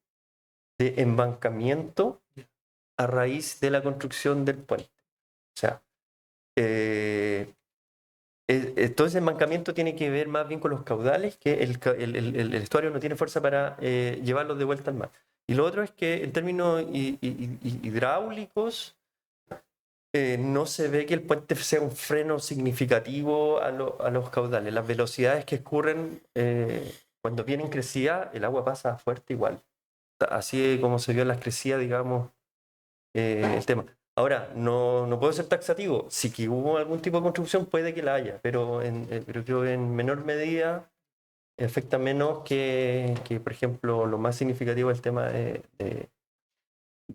de embancamiento a raíz de la construcción del puente. O sea, todo ese embancamiento tiene que ver más bien con los caudales, que el estuario no tiene fuerza para llevarlos de vuelta al mar. Y lo otro es que en términos hidráulicos, no se ve que el puente sea un freno significativo a los caudales. Las velocidades que escurren cuando vienen crecidas, el agua pasa fuerte igual. Así es como se vio en las crecidas, digamos, el tema. Ahora, no puedo ser taxativo. Si que hubo algún tipo de construcción, puede que la haya, pero creo que en menor medida afecta menos que, por ejemplo, lo más significativo es el tema de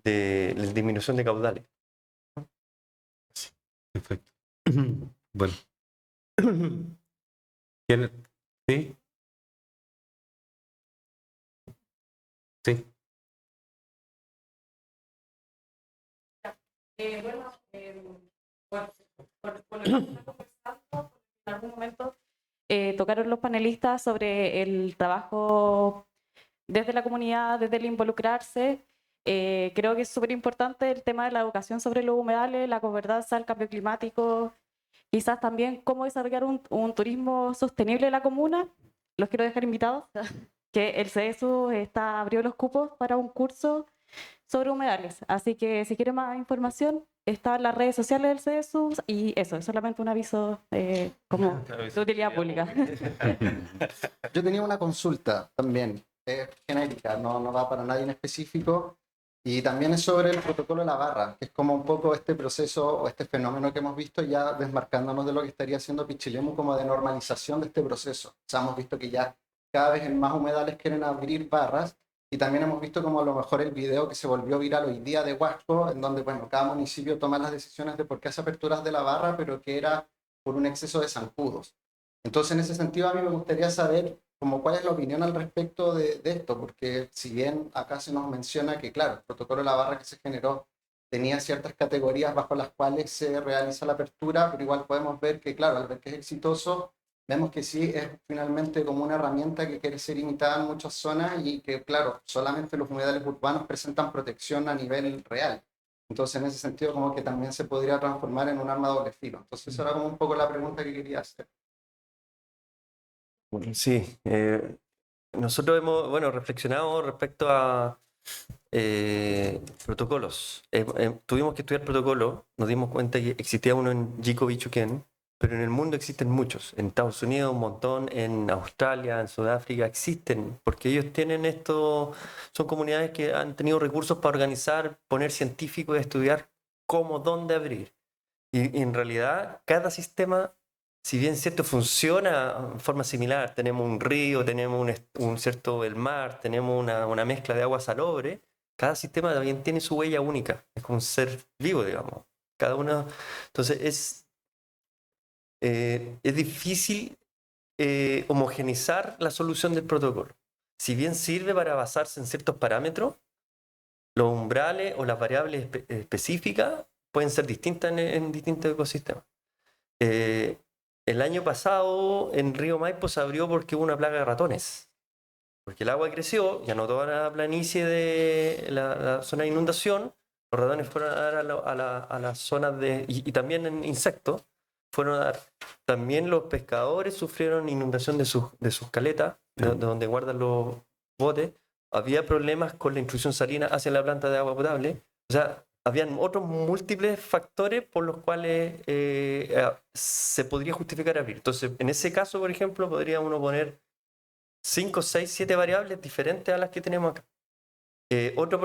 la disminución de caudales. Perfecto. Bueno. ¿Quién? ¿Sí? Sí. Bueno, por lo que estamos conversando, en algún momento tocaron los panelistas sobre el trabajo desde la comunidad, desde el involucrarse. Creo que es súper importante el tema de la educación sobre los humedales, la gobernanza, el cambio climático, quizás también cómo desarrollar un turismo sostenible en la comuna. Los quiero dejar invitados, que el CESU abrió los cupos para un curso sobre humedales. Así que si quieren más información, está en las redes sociales del CESU y eso, es solamente un aviso como de utilidad pública. Yo tenía una consulta también, es genérica, no va para nadie en específico, y también es sobre el protocolo de la barra, que es como un poco este proceso o este fenómeno que hemos visto ya desmarcándonos de lo que estaría haciendo Pichilemu como de normalización de este proceso. O sea, hemos visto que ya cada vez en más humedales quieren abrir barras. Y también hemos visto como a lo mejor el video que se volvió viral hoy día de Huasco, en donde, bueno, cada municipio toma las decisiones de por qué hace aperturas de la barra, pero que era por un exceso de zancudos. Entonces, en ese sentido, a mí me gustaría saber como cuál es la opinión al respecto de esto, porque si bien acá se nos menciona que, claro, el protocolo de la barra que se generó tenía ciertas categorías bajo las cuales se realiza la apertura, pero igual podemos ver que, claro, al ver que es exitoso, vemos que sí es finalmente como una herramienta que quiere ser imitada en muchas zonas y que, claro, solamente los humedales urbanos presentan protección a nivel real. Entonces, en ese sentido, como que también se podría transformar en un arma de doble filo. Entonces, esa era como un poco la pregunta que quería hacer. Sí, nosotros hemos, bueno, reflexionado respecto a protocolos. Tuvimos que estudiar protocolo, nos dimos cuenta que existía uno en Jico-Bichuquén, pero en el mundo existen muchos. En Estados Unidos un montón, en Australia, en Sudáfrica existen, porque ellos tienen esto, son comunidades que han tenido recursos para organizar, poner científicos y estudiar cómo, dónde abrir. Y en realidad cada sistema, si bien cierto funciona de forma similar, tenemos un río, tenemos un cierto el mar, tenemos una mezcla de agua salobre, cada sistema también tiene su huella única, es como un ser vivo, digamos. Cada uno, entonces es difícil homogeneizar la solución del protocolo. Si bien sirve para basarse en ciertos parámetros, los umbrales o las variables específicas pueden ser distintas en distintos ecosistemas. El año pasado en Río Maipo se abrió porque hubo una plaga de ratones. Porque el agua creció, ya no toda la planicie de la zona de inundación, los ratones fueron a dar a las zonas de... Y también en insectos, fueron a dar. También los pescadores sufrieron inundación de sus caletas, de donde guardan los botes. Había problemas con la intrusión salina hacia la planta de agua potable. O sea, habían otros múltiples factores por los cuales se podría justificar abrir. Entonces, en ese caso, por ejemplo, podría uno poner 5, 6, 7 variables diferentes a las que tenemos acá. Otra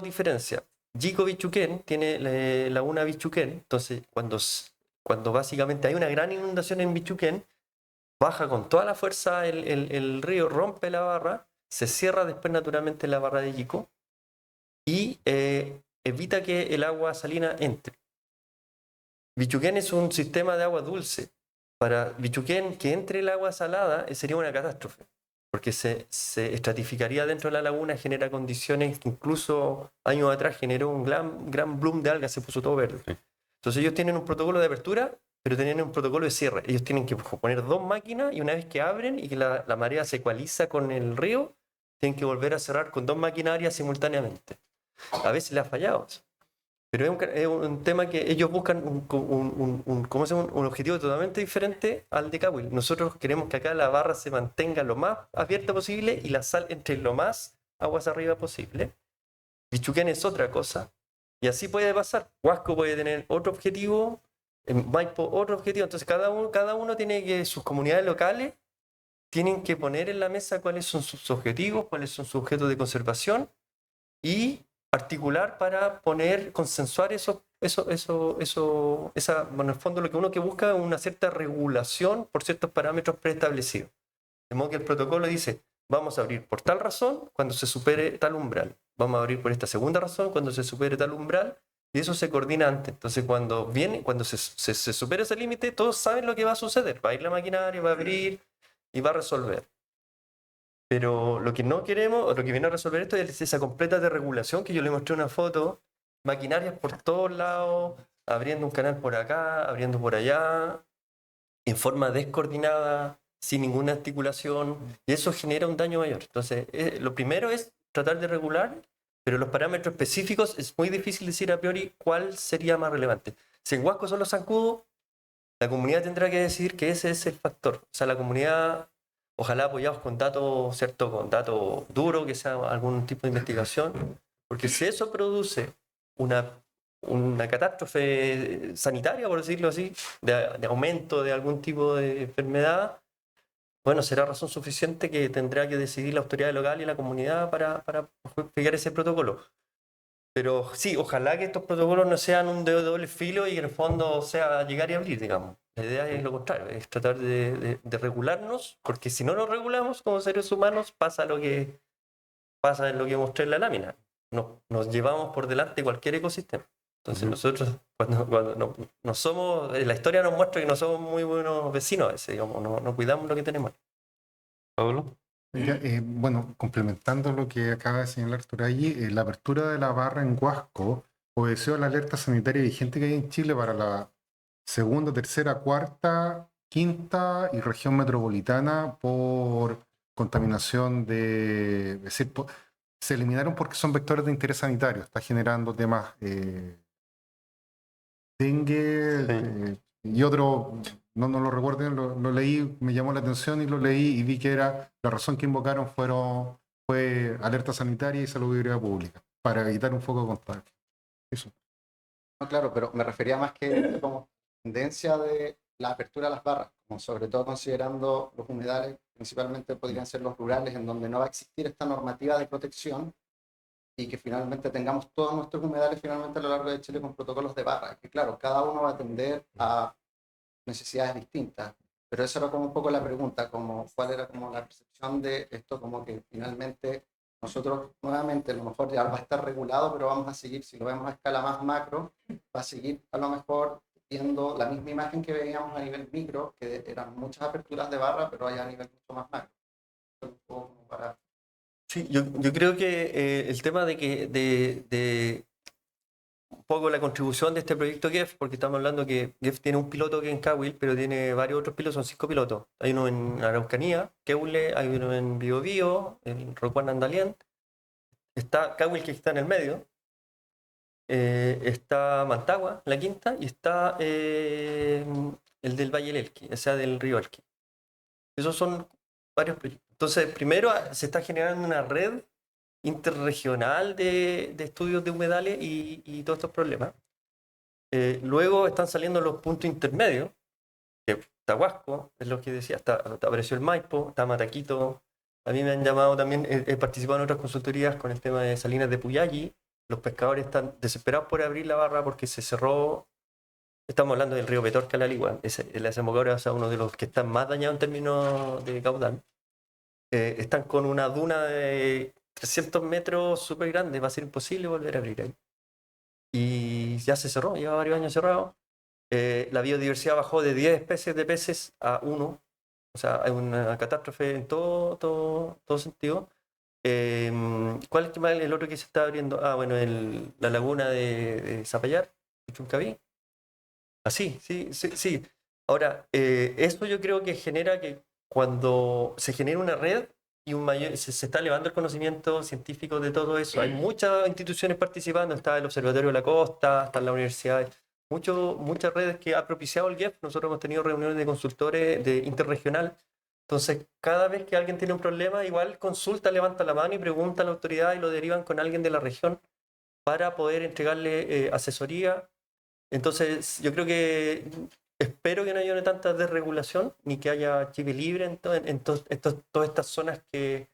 diferencia. Jico-Bichuquén tiene laguna Bichuquén. Entonces, cuando básicamente hay una gran inundación en Bichuquén, baja con toda la fuerza el río, rompe la barra, se cierra después naturalmente la barra de Jico y evita que el agua salina entre. Bichuquén es un sistema de agua dulce. Para Bichuquén, que entre el agua salada sería una catástrofe, porque se estratificaría dentro de la laguna, genera condiciones que incluso años atrás generó un gran bloom de algas, se puso todo verde. Sí. Entonces ellos tienen un protocolo de apertura, pero tienen un protocolo de cierre. Ellos tienen que poner 2 máquinas y una vez que abren y que la marea se ecualiza con el río, tienen que volver a cerrar con 2 maquinarias simultáneamente. A veces le ha fallado eso. Pero es un tema que ellos buscan un objetivo totalmente diferente al de Cahuil. Nosotros queremos que acá la barra se mantenga lo más abierta posible y la sal entre lo más aguas arriba posible. Bichuquén es otra cosa. Y así puede pasar. Huasco puede tener otro objetivo, Maipo otro objetivo. Entonces cada uno tiene que, sus comunidades locales tienen que poner en la mesa cuáles son sus objetivos, cuáles son sus objetos de conservación y articular para consensuar eso, bueno, en el fondo lo que uno busca es una cierta regulación por ciertos parámetros preestablecidos. De modo que el protocolo dice, vamos a abrir por tal razón cuando se supere tal umbral, vamos a abrir por esta segunda razón cuando se supere tal umbral, y eso se coordina antes. Entonces cuando se supere ese límite, todos saben lo que va a suceder, va a ir la maquinaria, va a abrir y va a resolver. Pero lo que no queremos, o lo que viene a resolver esto es esa completa desregulación que yo le mostré una foto, maquinarias por todos lados, abriendo un canal por acá, abriendo por allá, en forma descoordinada, sin ninguna articulación, y eso genera un daño mayor. Entonces, lo primero es tratar de regular, pero los parámetros específicos es muy difícil decir a priori cuál sería más relevante. Si en Huasco son los zancudos, la comunidad tendrá que decidir que ese es el factor. O sea, la comunidad... Ojalá apoyados con datos, ¿cierto? Con datos duros, que sea algún tipo de investigación, porque si eso produce una catástrofe sanitaria, por decirlo así, de aumento de algún tipo de enfermedad, bueno, será razón suficiente que tendrá que decidir la autoridad local y la comunidad para fijar ese protocolo. Pero sí, ojalá que estos protocolos no sean un dedo de doble filo y en el fondo sea llegar y abrir, digamos. La idea es lo contrario, es tratar de regularnos, porque si no nos regulamos como seres humanos pasa lo que pasa en lo que mostré en la lámina. Nos llevamos por delante cualquier ecosistema. Entonces nosotros, cuando no somos, la historia nos muestra que no somos muy buenos vecinos a veces, digamos, no cuidamos lo que tenemos. Pablo. Ya, bueno, complementando lo que acaba de señalar Turagui, la apertura de la barra en Huasco obedeció a la alerta sanitaria vigente que hay en Chile para la segunda, tercera, cuarta, quinta y región metropolitana por contaminación es decir, se eliminaron porque son vectores de interés sanitario, está generando temas dengue y otro, no lo recuerdo bien, lo leí, me llamó la atención y lo leí y vi que era la razón que invocaron fue alerta sanitaria y salubridad pública para evitar un foco de contagio. Eso. No, claro, pero me refería más que como tendencia de la apertura de las barras, como sobre todo considerando los humedales, principalmente podrían ser los rurales, en donde no va a existir esta normativa de protección y que finalmente tengamos todos nuestros humedales finalmente a lo largo de Chile con protocolos de barra, que claro, cada uno va a atender a necesidades distintas, pero eso era como un poco la pregunta, como cuál era como la percepción de esto, como que finalmente nosotros nuevamente a lo mejor ya va a estar regulado, pero vamos a seguir, si lo vemos a escala más macro, va a seguir a lo mejor viendo la misma imagen que veíamos a nivel micro, que eran muchas aperturas de barra, pero hay a nivel mucho más macro. Un poco como para... Sí, yo creo que el tema de un poco la contribución de este proyecto GEF, porque estamos hablando que GEF tiene un piloto que en Cahuil, pero tiene varios otros pilotos, son 5 pilotos. Hay uno en Araucanía, Queule, hay uno en Biobío, en Rocuán Andalién, está Cahuil que está en el medio, está Mantagua, la quinta, y está el del Valle del Elqui, o sea, del río Elqui. Esos son varios proyectos. Entonces, primero se está generando una red interregional de estudios de humedales y todos estos problemas. Luego están saliendo los puntos intermedios, que está Huasco, es lo que decía, apareció el Maipo, está Mataquito. A mí me han llamado también, he participado en otras consultorías con el tema de salinas de Puyalli. Los pescadores están desesperados por abrir la barra porque se cerró. Estamos hablando del río Petorca, la Ligua, la desembocadura, o sea, uno de los que están más dañados en términos de caudal. Están con una duna de 300 metros súper grande, va a ser imposible volver a abrir ahí. Y ya se cerró, lleva varios años cerrado. La biodiversidad bajó de 10 especies de peces a 1. O sea, hay una catástrofe en todo sentido. ¿Cuál es el otro que se está abriendo? Ah, bueno, la laguna de Zapallar, de Chuncaví. Ah, sí. Ahora, esto yo creo que genera que cuando se genera una red y se está elevando el conocimiento científico de todo eso, hay muchas instituciones participando, está el Observatorio de la Costa, está la universidad, muchas redes que ha propiciado el GEF. Nosotros hemos tenido reuniones de consultores de interregional. Entonces, cada vez que alguien tiene un problema, igual consulta, levanta la mano y pregunta a la autoridad y lo derivan con alguien de la región para poder entregarle asesoría. Entonces, yo creo que espero que no haya tanta desregulación ni que haya chip libre en todas estas zonas que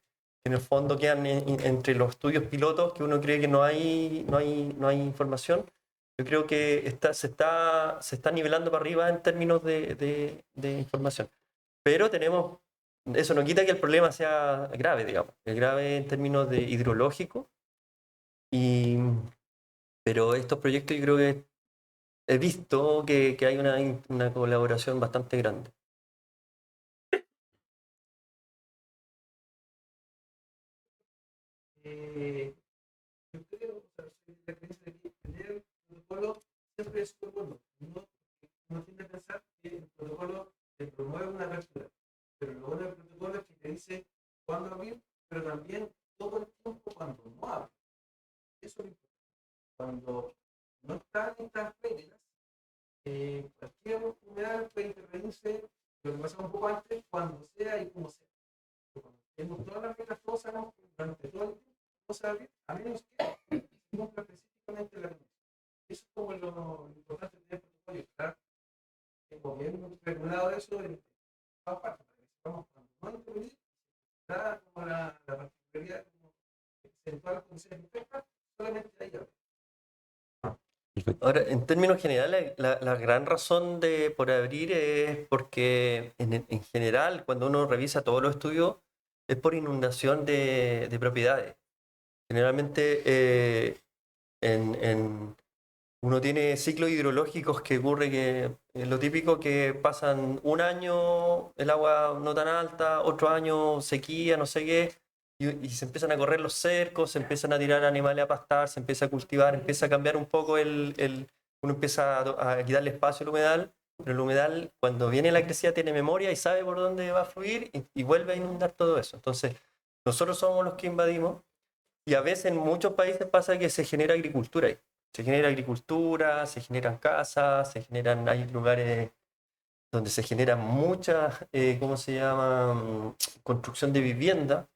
en el fondo quedan entre los estudios pilotos, que uno cree que no hay información. Yo creo que se está nivelando para arriba en términos de información. Pero eso no quita que el problema sea grave, digamos. Es grave en términos de hidrológico. Pero estos proyectos yo creo que he visto que hay una colaboración bastante grande. Yo creo, o sea, soy de la creencia de que tener el protocolo siempre es súper bueno. Uno tiende a pensar que el protocolo te promueve una apertura, pero lo bueno del protocolo es que te dice cuándo abrir, pero también todo el tiempo cuando no abre. Eso es importante. Cuando no están estas reglas, cualquier humedal puede intervenirse, lo que pasaba un poco antes, cuando sea y como sea. Pero cuando tenemos todas las reglas, todos sabemos que durante todo el tiempo no se va a abrir, a menos que se cumpla específicamente la condición. Eso es como lo importante de tener protocolo y estar bien regulado eso en todas partes, para que sepamos cuando no intervenir, nada como la particularidad como eventual condiciones imperfectas, solamente ahí abre. Ahora, en términos generales, la gran razón por abrir es porque en general, cuando uno revisa todos los estudios, es por inundación de propiedades. Generalmente uno tiene ciclos hidrológicos que ocurre que lo típico que pasan un año el agua no tan alta, otro año sequía, no sé qué, y se empiezan a correr los cercos, se empiezan a tirar animales a pastar, se empieza a cultivar, empieza a cambiar un poco uno empieza a quitarle espacio al humedal, pero el humedal cuando viene la crecida tiene memoria y sabe por dónde va a fluir y vuelve a inundar todo eso. Entonces, nosotros somos los que invadimos y a veces en muchos países pasa que se genera agricultura ahí. Se genera agricultura, se generan casas, hay lugares donde se genera mucha, ¿cómo se llama? Construcción de vivienda.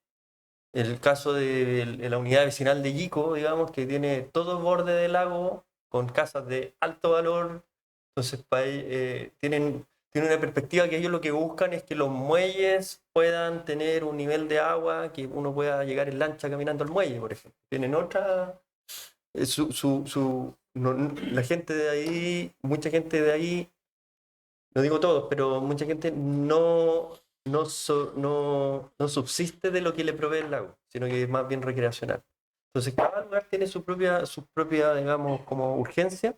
El caso de la unidad vecinal de Yico, digamos, que tiene todo el borde del lago con casas de alto valor. Entonces, tienen una perspectiva que ellos lo que buscan es que los muelles puedan tener un nivel de agua, que uno pueda llegar en lancha caminando al muelle, por ejemplo. Tienen otra... la gente de ahí, mucha gente de ahí, no digo todos, pero mucha gente no subsiste de lo que le provee el lago, sino que es más bien recreacional. Entonces cada lugar tiene su propia, digamos, como urgencia,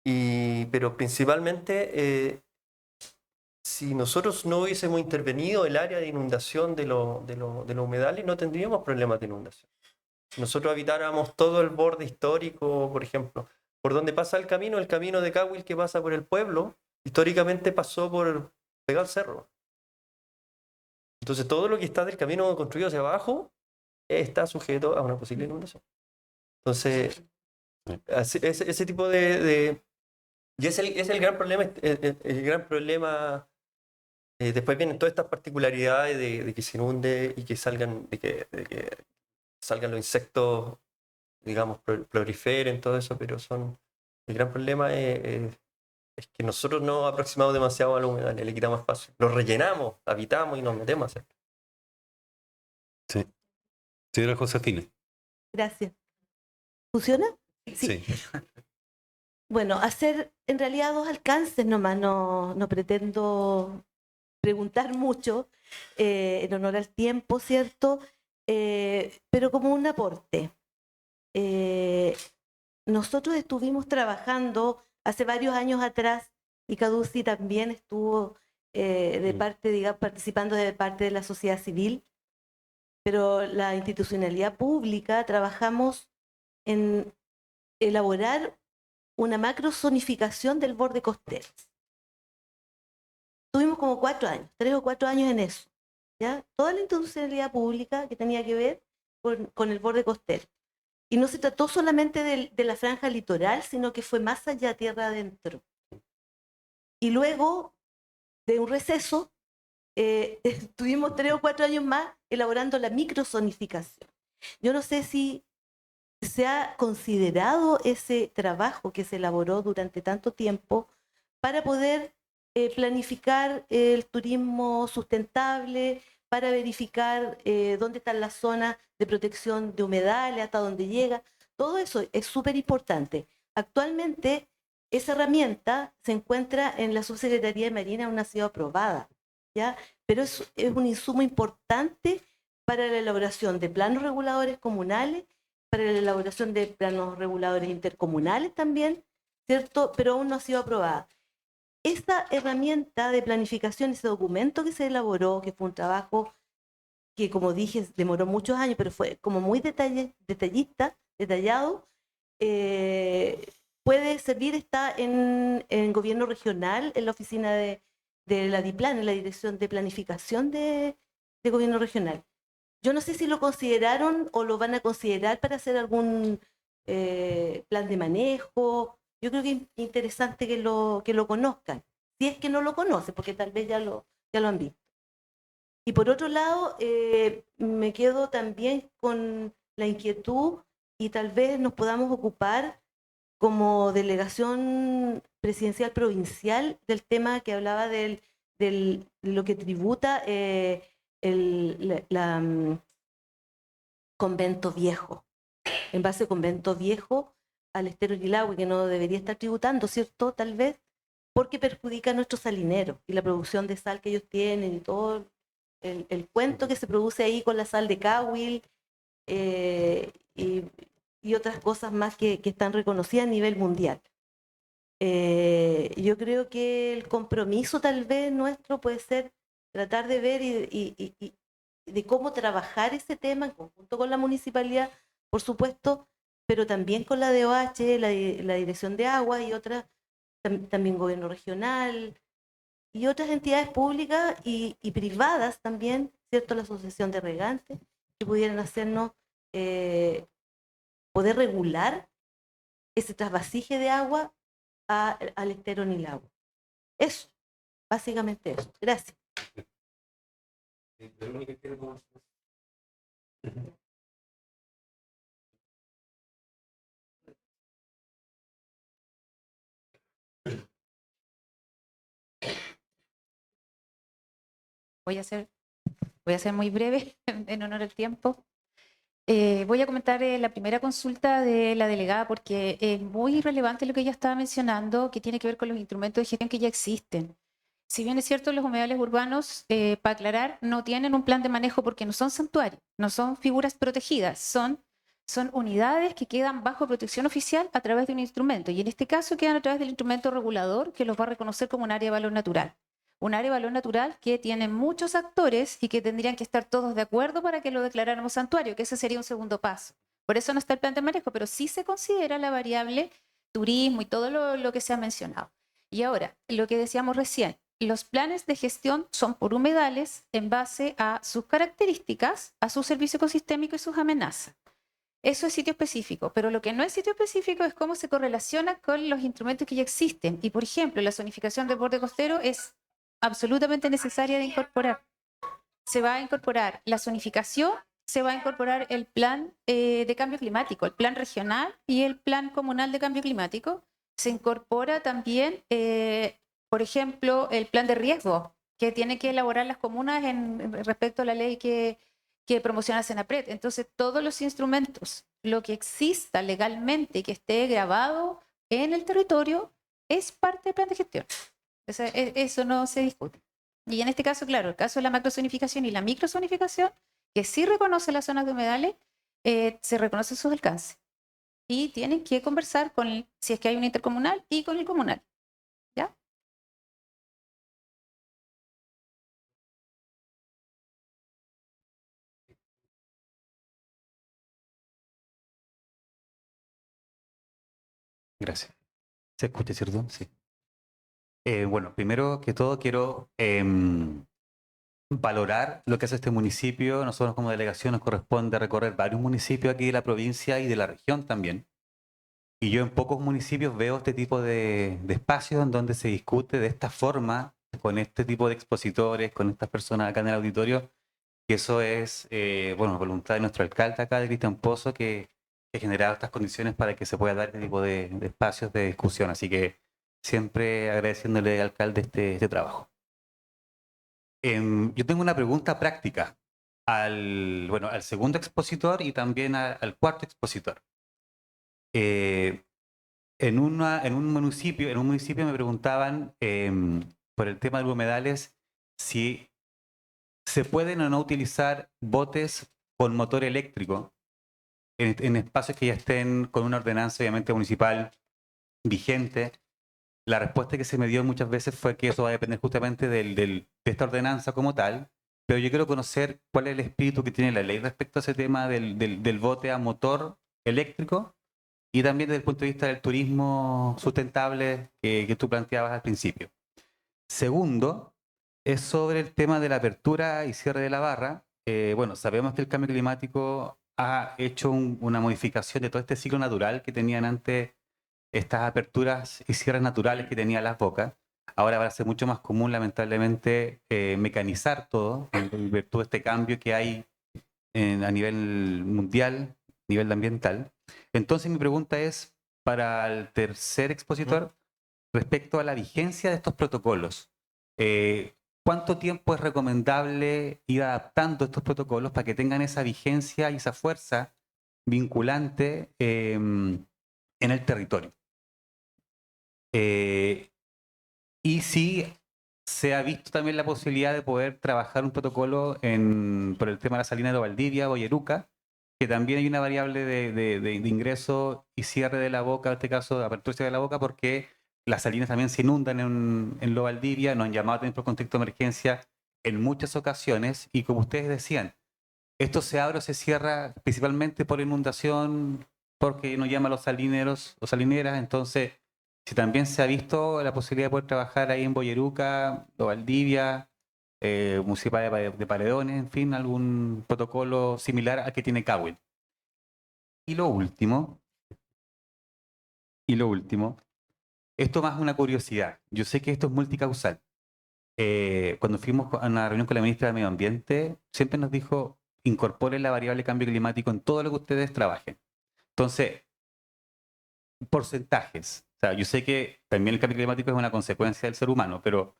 pero principalmente si nosotros no hubiésemos intervenido el área de inundación de los humedales, no tendríamos problemas de inundación. Si nosotros habitáramos todo el borde histórico, por ejemplo, por donde pasa el camino de Cahuil que pasa por el pueblo, históricamente pasó por pegar el cerro. Entonces todo lo que está del camino construido hacia abajo está sujeto a una posible inundación. Entonces, ese tipo de... Y es el gran problema, el gran problema. Después vienen todas estas particularidades de que se inunde y que salgan, de que salgan los insectos, digamos, proliferen, todo eso, pero el gran problema es que nosotros no aproximamos demasiado a la humedad, le quitamos espacio. Lo rellenamos, habitamos y nos metemos a hacer. Sí. Señora Josefina. Gracias. ¿Funciona? Sí. Bueno, hacer en realidad 2 alcances nomás, no pretendo preguntar mucho en honor al tiempo, ¿cierto? Pero como un aporte. Nosotros estuvimos trabajando hace varios años atrás y Caduci también estuvo participando de parte de la sociedad civil, pero la institucionalidad pública trabajamos en elaborar una macrozonificación del borde costero. Tuvimos como 4 años, 3 o 4 años en eso, ¿ya? Toda la institucionalidad pública que tenía que ver con el borde costero. Y no se trató solamente de la franja litoral, sino que fue más allá, tierra adentro. Y luego de un receso, tuvimos 3 o 4 años más elaborando la microzonificación. Yo no sé si se ha considerado ese trabajo que se elaboró durante tanto tiempo para poder planificar el turismo sustentable, para verificar dónde están las zonas de protección de humedales, hasta dónde llega. Todo eso es súper importante. Actualmente, esa herramienta se encuentra en la Subsecretaría de Marina, aún no ha sido aprobada, ¿ya? Pero es un insumo importante para la elaboración de planos reguladores comunales, para la elaboración de planos reguladores intercomunales también, ¿cierto? Pero aún no ha sido aprobada. Esta herramienta de planificación, ese documento que se elaboró, que fue un trabajo que, como dije, demoró muchos años, pero fue como muy detallado, puede servir, está en gobierno regional, en la oficina de la DIPLAN, en la Dirección de Planificación de Gobierno Regional. Yo no sé si lo consideraron o lo van a considerar para hacer algún plan de manejo. Yo creo que es interesante que lo conozcan, si es que no lo conocen, porque tal vez ya lo han visto. Y por otro lado, me quedo también con la inquietud y tal vez nos podamos ocupar como delegación presidencial provincial del tema que hablaba de lo que tributa Convento Viejo. En base a Convento Viejo, al estero Quilahue, que no debería estar tributando, ¿cierto? Tal vez porque perjudica a nuestros salineros y la producción de sal que ellos tienen y todo el cuento que se produce ahí con la sal de Cahuil y otras cosas más que están reconocidas a nivel mundial. Yo creo que el compromiso tal vez nuestro puede ser tratar de ver y de cómo trabajar ese tema en conjunto con la municipalidad, por supuesto, pero también con la DOH, la Dirección de Agua y otras, también gobierno regional y otras entidades públicas y privadas también, ¿cierto? La Asociación de Regantes, que pudieran hacernos poder regular ese trasvasije de agua al estero Nilagua. Eso, básicamente eso. Gracias. Voy a ser muy breve en honor al tiempo. Voy a comentar la primera consulta de la delegada porque es muy relevante lo que ella estaba mencionando, que tiene que ver con los instrumentos de gestión que ya existen. Si bien es cierto, los humedales urbanos, para aclarar, no tienen un plan de manejo porque no son santuarios, no son figuras protegidas, son unidades que quedan bajo protección oficial a través de un instrumento. Y en este caso quedan a través del instrumento regulador que los va a reconocer como un área de valor natural. Un área de valor natural que tiene muchos actores y que tendrían que estar todos de acuerdo para que lo declaráramos santuario, que ese sería un segundo paso. Por eso no está el plan de manejo, pero sí se considera la variable turismo y todo lo que se ha mencionado. Y ahora, lo que decíamos recién, los planes de gestión son por humedales en base a sus características, a su servicio ecosistémico y sus amenazas. Eso es sitio específico, pero lo que no es sitio específico es cómo se correlaciona con los instrumentos que ya existen. Y, por ejemplo, la zonificación del borde costero es absolutamente necesaria de incorporar. Se va a incorporar la zonificación, se va a incorporar el plan de cambio climático, el plan regional y el plan comunal de cambio climático. Se incorpora también, por ejemplo, el plan de riesgo que tiene que elaborar las comunas respecto a la ley que promociona Senapred. Entonces, todos los instrumentos, lo que exista legalmente y que esté grabado en el territorio, es parte del plan de gestión. O sea, eso no se discute. Y en este caso, claro, el caso de la macrozonificación y la microzonificación, que sí reconoce las zonas de humedales, se reconoce sus alcances. Y tienen que conversar si es que hay un intercomunal y con el comunal. ¿Ya? Gracias. ¿Se escucha, cierto? Sí. Bueno, primero que todo quiero valorar lo que hace este municipio. Nosotros como delegación nos corresponde recorrer varios municipios aquí de la provincia y de la región también. Y yo en pocos municipios veo este tipo de espacios en donde se discute de esta forma, con este tipo de expositores, con estas personas acá en el auditorio, que eso es, bueno, voluntad de nuestro alcalde acá, de Cristian Pozo, que ha generado estas condiciones para que se pueda dar este tipo de espacios de discusión. Así que siempre agradeciéndole al alcalde este trabajo. Yo tengo una pregunta práctica al segundo expositor y también al cuarto expositor. En un municipio me preguntaban por el tema de los humedales si se pueden o no utilizar botes con motor eléctrico en espacios que ya estén con una ordenanza obviamente municipal vigente. La respuesta que se me dio muchas veces fue que eso va a depender justamente de esta ordenanza como tal, pero yo quiero conocer cuál es el espíritu que tiene la ley respecto a ese tema del bote a motor eléctrico y también desde el punto de vista del turismo sustentable que tú planteabas al principio. Segundo, es sobre el tema de la apertura y cierre de la barra. Bueno, sabemos que el cambio climático ha hecho una modificación de todo este ciclo natural que tenían antes estas aperturas y cierres naturales que tenían las bocas. Ahora va a ser mucho más común, lamentablemente, mecanizar todo en virtud de este cambio que hay a nivel mundial, a nivel ambiental. Entonces mi pregunta es para el tercer expositor respecto a la vigencia de estos protocolos. ¿Cuánto tiempo es recomendable ir adaptando estos protocolos para que tengan esa vigencia y esa fuerza vinculante en el territorio. Y si se ha visto también la posibilidad de poder trabajar un protocolo por el tema de la salina de Valdivia, Boyeruca, que también hay una variable de ingreso y cierre de la boca, en este caso de apertura y cierre de la boca, porque las salinas también se inundan en Lo Valdivia, nos han llamado también por contexto de emergencia en muchas ocasiones, y como ustedes decían, esto se abre o se cierra principalmente por inundación, porque nos llaman los salineros o salineras. Entonces, si también se ha visto la posibilidad de poder trabajar ahí en Boyeruca, Lo Valdivia, Municipal de Paredones, en fin, algún protocolo similar al que tiene Cahuil. Y lo último, esto más una curiosidad. Yo sé que esto es multicausal. Cuando fuimos a una reunión con la ministra de Medio Ambiente, siempre nos dijo, incorporen la variable cambio climático en todo lo que ustedes trabajen. Entonces, porcentajes. O sea, yo sé que también el cambio climático es una consecuencia del ser humano, pero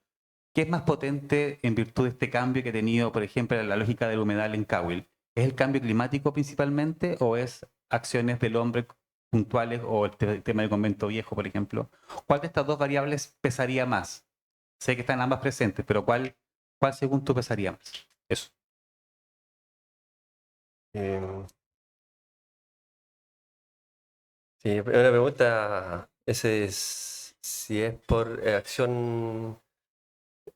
¿qué es más potente en virtud de este cambio que ha tenido, por ejemplo, la lógica del humedal en Cahuil? ¿Es el cambio climático principalmente o es acciones del hombre puntuales o el tema del convento viejo, por ejemplo? ¿Cuál de estas dos variables pesaría más? Sé que están ambas presentes, pero ¿cuál según tú pesaría más? Eso. Sí, una pregunta, si es por acción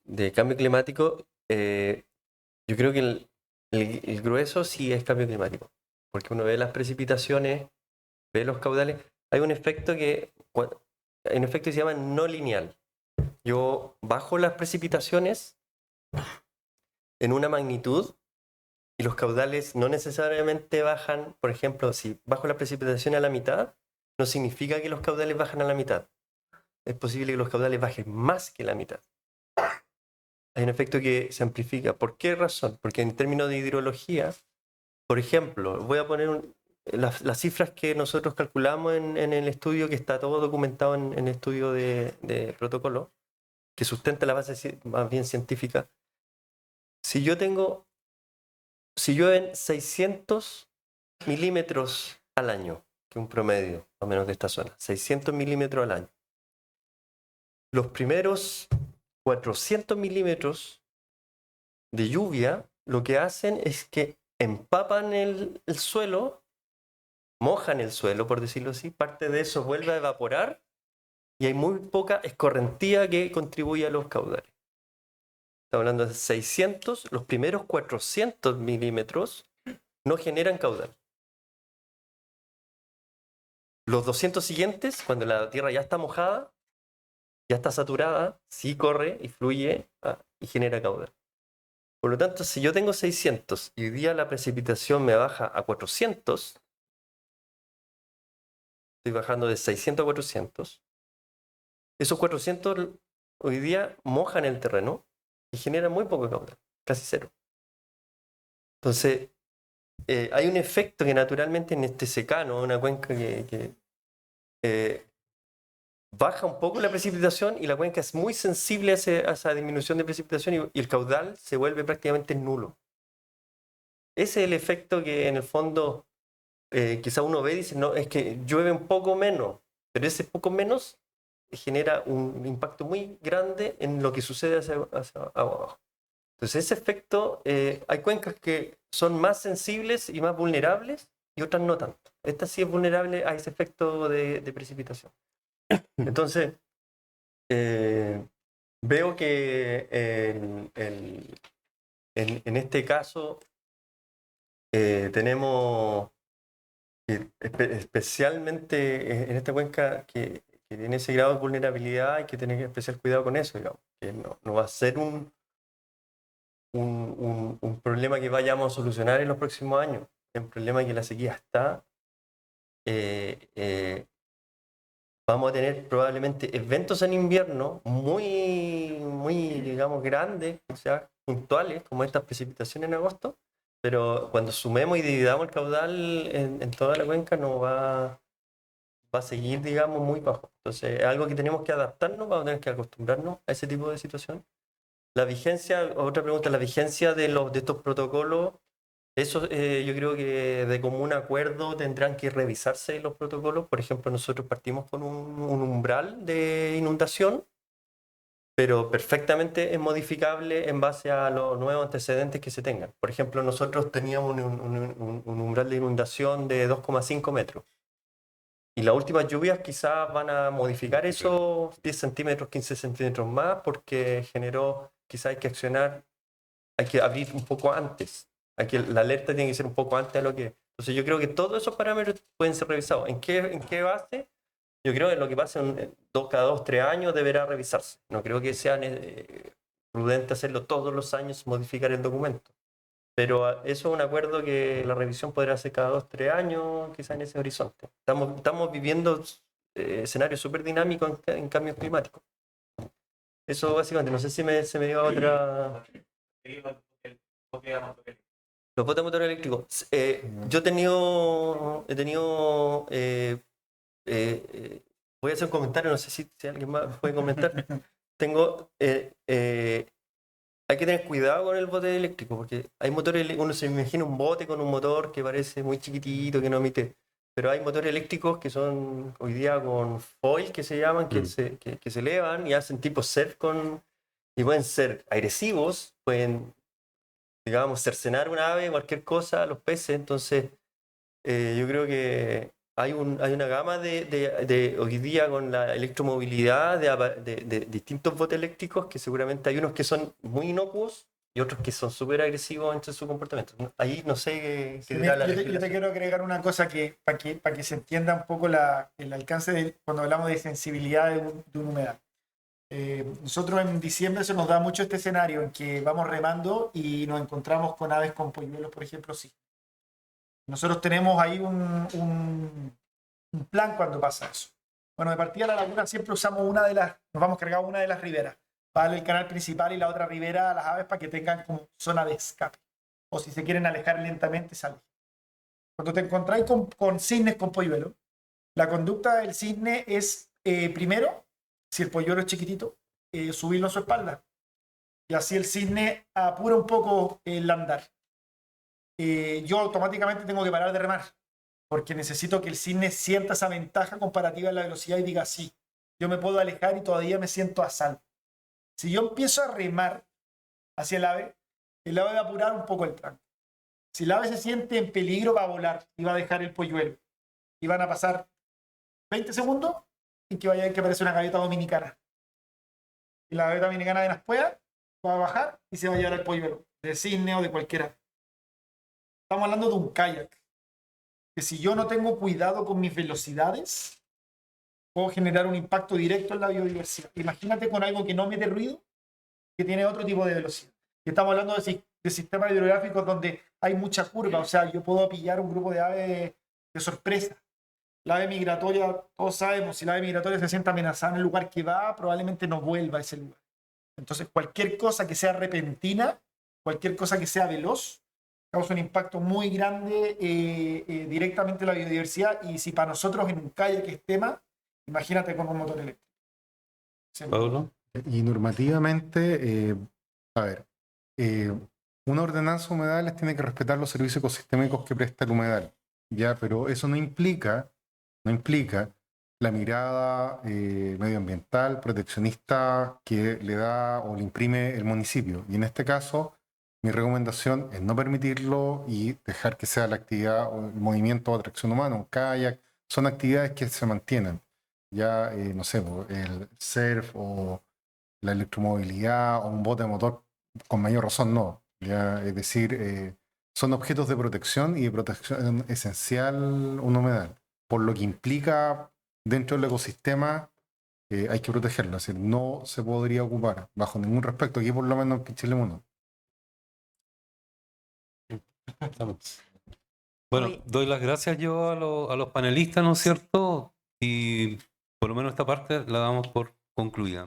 de cambio climático, yo creo que el grueso sí es cambio climático, porque uno ve las precipitaciones, ve los caudales, hay un efecto que se llama no lineal. Yo bajo las precipitaciones en una magnitud y los caudales no necesariamente bajan. Por ejemplo, si bajo la precipitación a la mitad, no significa que los caudales bajan a la mitad. Es posible que los caudales bajen más que la mitad. Hay un efecto que se amplifica. ¿Por qué razón? Porque en términos de hidrología, por ejemplo, voy a poner las cifras que nosotros calculamos en el estudio, que está todo documentado en el estudio de protocolo, que sustenta la base más bien científica. Si llueven 600 milímetros al año, que es un promedio más o menos de esta zona, 600 milímetros al año, los primeros 400 milímetros de lluvia lo que hacen es que empapan el suelo, mojan el suelo, por decirlo así, parte de eso vuelve a evaporar y hay muy poca escorrentía que contribuye a los caudales. Estamos hablando de 600, los primeros 400 milímetros no generan caudal. Los 200 siguientes, cuando la tierra ya está mojada, ya está saturada, sí corre y fluye y genera caudal. Por lo tanto, si yo tengo 600 y hoy día la precipitación me baja a 400, estoy bajando de 600 a 400, esos 400 hoy día mojan el terreno y generan muy poco caudal, casi cero. Entonces, hay un efecto que naturalmente en este secano, una cuenca que baja un poco la precipitación y la cuenca es muy sensible a esa disminución de precipitación y el caudal se vuelve prácticamente nulo. Ese es el efecto que en el fondo quizá uno ve y dice, no, es que llueve un poco menos, pero ese poco menos genera un impacto muy grande en lo que sucede hacia abajo. Entonces ese efecto, hay cuencas que son más sensibles y más vulnerables y otras no tanto. Esta sí es vulnerable a ese efecto de precipitación. Entonces, veo que en este caso tenemos especialmente en esta cuenca que tiene ese grado de vulnerabilidad, hay que tener especial cuidado con eso, digamos, que no va a ser un problema que vayamos a solucionar en los próximos años. Es un problema que la sequía está. Vamos a tener probablemente eventos en invierno muy, digamos, grandes, o sea, puntuales, como estas precipitaciones en agosto, pero cuando sumemos y dividamos el caudal en toda la cuenca no va a seguir, digamos, muy bajo. Entonces es algo que tenemos que adaptarnos, vamos a tener que acostumbrarnos a ese tipo de situación. La vigencia, otra pregunta, la vigencia de estos protocolos Eso yo creo que de común acuerdo tendrán que revisarse los protocolos. Por ejemplo, nosotros partimos con un umbral de inundación, pero perfectamente es modificable en base a los nuevos antecedentes que se tengan. Por ejemplo, nosotros teníamos un umbral de inundación de 2,5 metros. Y las últimas lluvias quizás van a modificar esos 10 centímetros, 15 centímetros más, porque quizás hay que accionar, hay que abrir un poco antes. La alerta tiene que ser un poco antes de lo que... Entonces yo creo que todos esos parámetros pueden ser revisados. ¿En qué base? Yo creo que lo que pasa cada 2, 3 años deberá revisarse. No creo que sea prudente hacerlo todos los años, modificar el documento. Pero eso es un acuerdo que la revisión podrá ser cada 2, 3 años, quizás en ese horizonte. Estamos viviendo escenarios súper dinámicos en cambios climáticos. Eso básicamente, no sé si se me dio otra... Los botes de motor eléctrico. Yo he tenido voy a hacer un comentario, no sé si alguien más puede comentar. Hay que tener cuidado con el bote eléctrico, porque hay motores, uno se imagina un bote con un motor que parece muy chiquitito, que no emite, pero hay motores eléctricos que son hoy día con foil, que se llaman, que se elevan y hacen tipo surf y pueden ser agresivos, pueden, digamos, cercenar una ave, cualquier cosa, los peces. Entonces yo creo que hay una gama de hoy día con la electromovilidad de distintos botes eléctricos, que seguramente hay unos que son muy inocuos y otros que son súper agresivos en su comportamiento. Ahí no sé qué dirá la yo te quiero agregar una cosa para que se entienda un poco el alcance cuando hablamos de sensibilidad de un humedal. Nosotros en diciembre se nos da mucho este escenario en que vamos remando y nos encontramos con aves con polluelos, por ejemplo, sí. Nosotros tenemos ahí un plan cuando pasa eso. Bueno, de partida a la laguna siempre usamos nos vamos cargando una de las riberas para el canal principal y la otra ribera a las aves para que tengan como zona de escape. O si se quieren alejar lentamente, salen. Cuando te encontráis con cisnes con polluelo, la conducta del cisne es, primero, si el polluelo es chiquitito, subirlo a su espalda. Y así el cisne apura un poco el andar. Yo automáticamente tengo que parar de remar, porque necesito que el cisne sienta esa ventaja comparativa en la velocidad y diga, sí, yo me puedo alejar y todavía me siento a salvo. Si yo empiezo a remar hacia el ave va a apurar un poco el tranco. Si el ave se siente en peligro, va a volar y va a dejar el polluelo. Y van a pasar 20 segundos en que vaya a ver que aparece una gaviota dominicana. Y la gaviota dominicana de Naspuea va a bajar y se va a llevar el polluelo, de cisne o de cualquiera. Estamos hablando de un kayak, que si yo no tengo cuidado con mis velocidades, puedo generar un impacto directo en la biodiversidad. Imagínate con algo que no mete ruido, que tiene otro tipo de velocidad. Y estamos hablando de sistemas hidrográficos donde hay mucha curva, o sea, yo puedo pillar un grupo de aves de sorpresa. La ave migratoria, todos sabemos, si la ave migratoria se siente amenazada en el lugar que va, probablemente no vuelva a ese lugar. Entonces, cualquier cosa que sea repentina, cualquier cosa que sea veloz, causa un impacto muy grande directamente en la biodiversidad. Y si para nosotros en un kayak es tema, imagínate con un motor eléctrico. Pablo. Y normativamente, una ordenanza de humedales tiene que respetar los servicios ecosistémicos que presta el humedal, ¿ya? Pero eso no implica la mirada medioambiental, proteccionista que le da o le imprime el municipio. Y en este caso, mi recomendación es no permitirlo y dejar que sea la actividad o el movimiento o atracción humana, un kayak. Son actividades que se mantienen. Ya, no sé, el surf o la electromovilidad o un bote de motor, con mayor razón no. Ya, es decir, son objetos de protección y de protección esencial un humedal. Por lo que implica dentro del ecosistema, hay que protegerlo. Es decir, no se podría ocupar bajo ningún respecto, aquí por lo menos en Chile 1. Bueno, doy las gracias yo a los panelistas, ¿no es cierto? Y por lo menos esta parte la damos por concluida.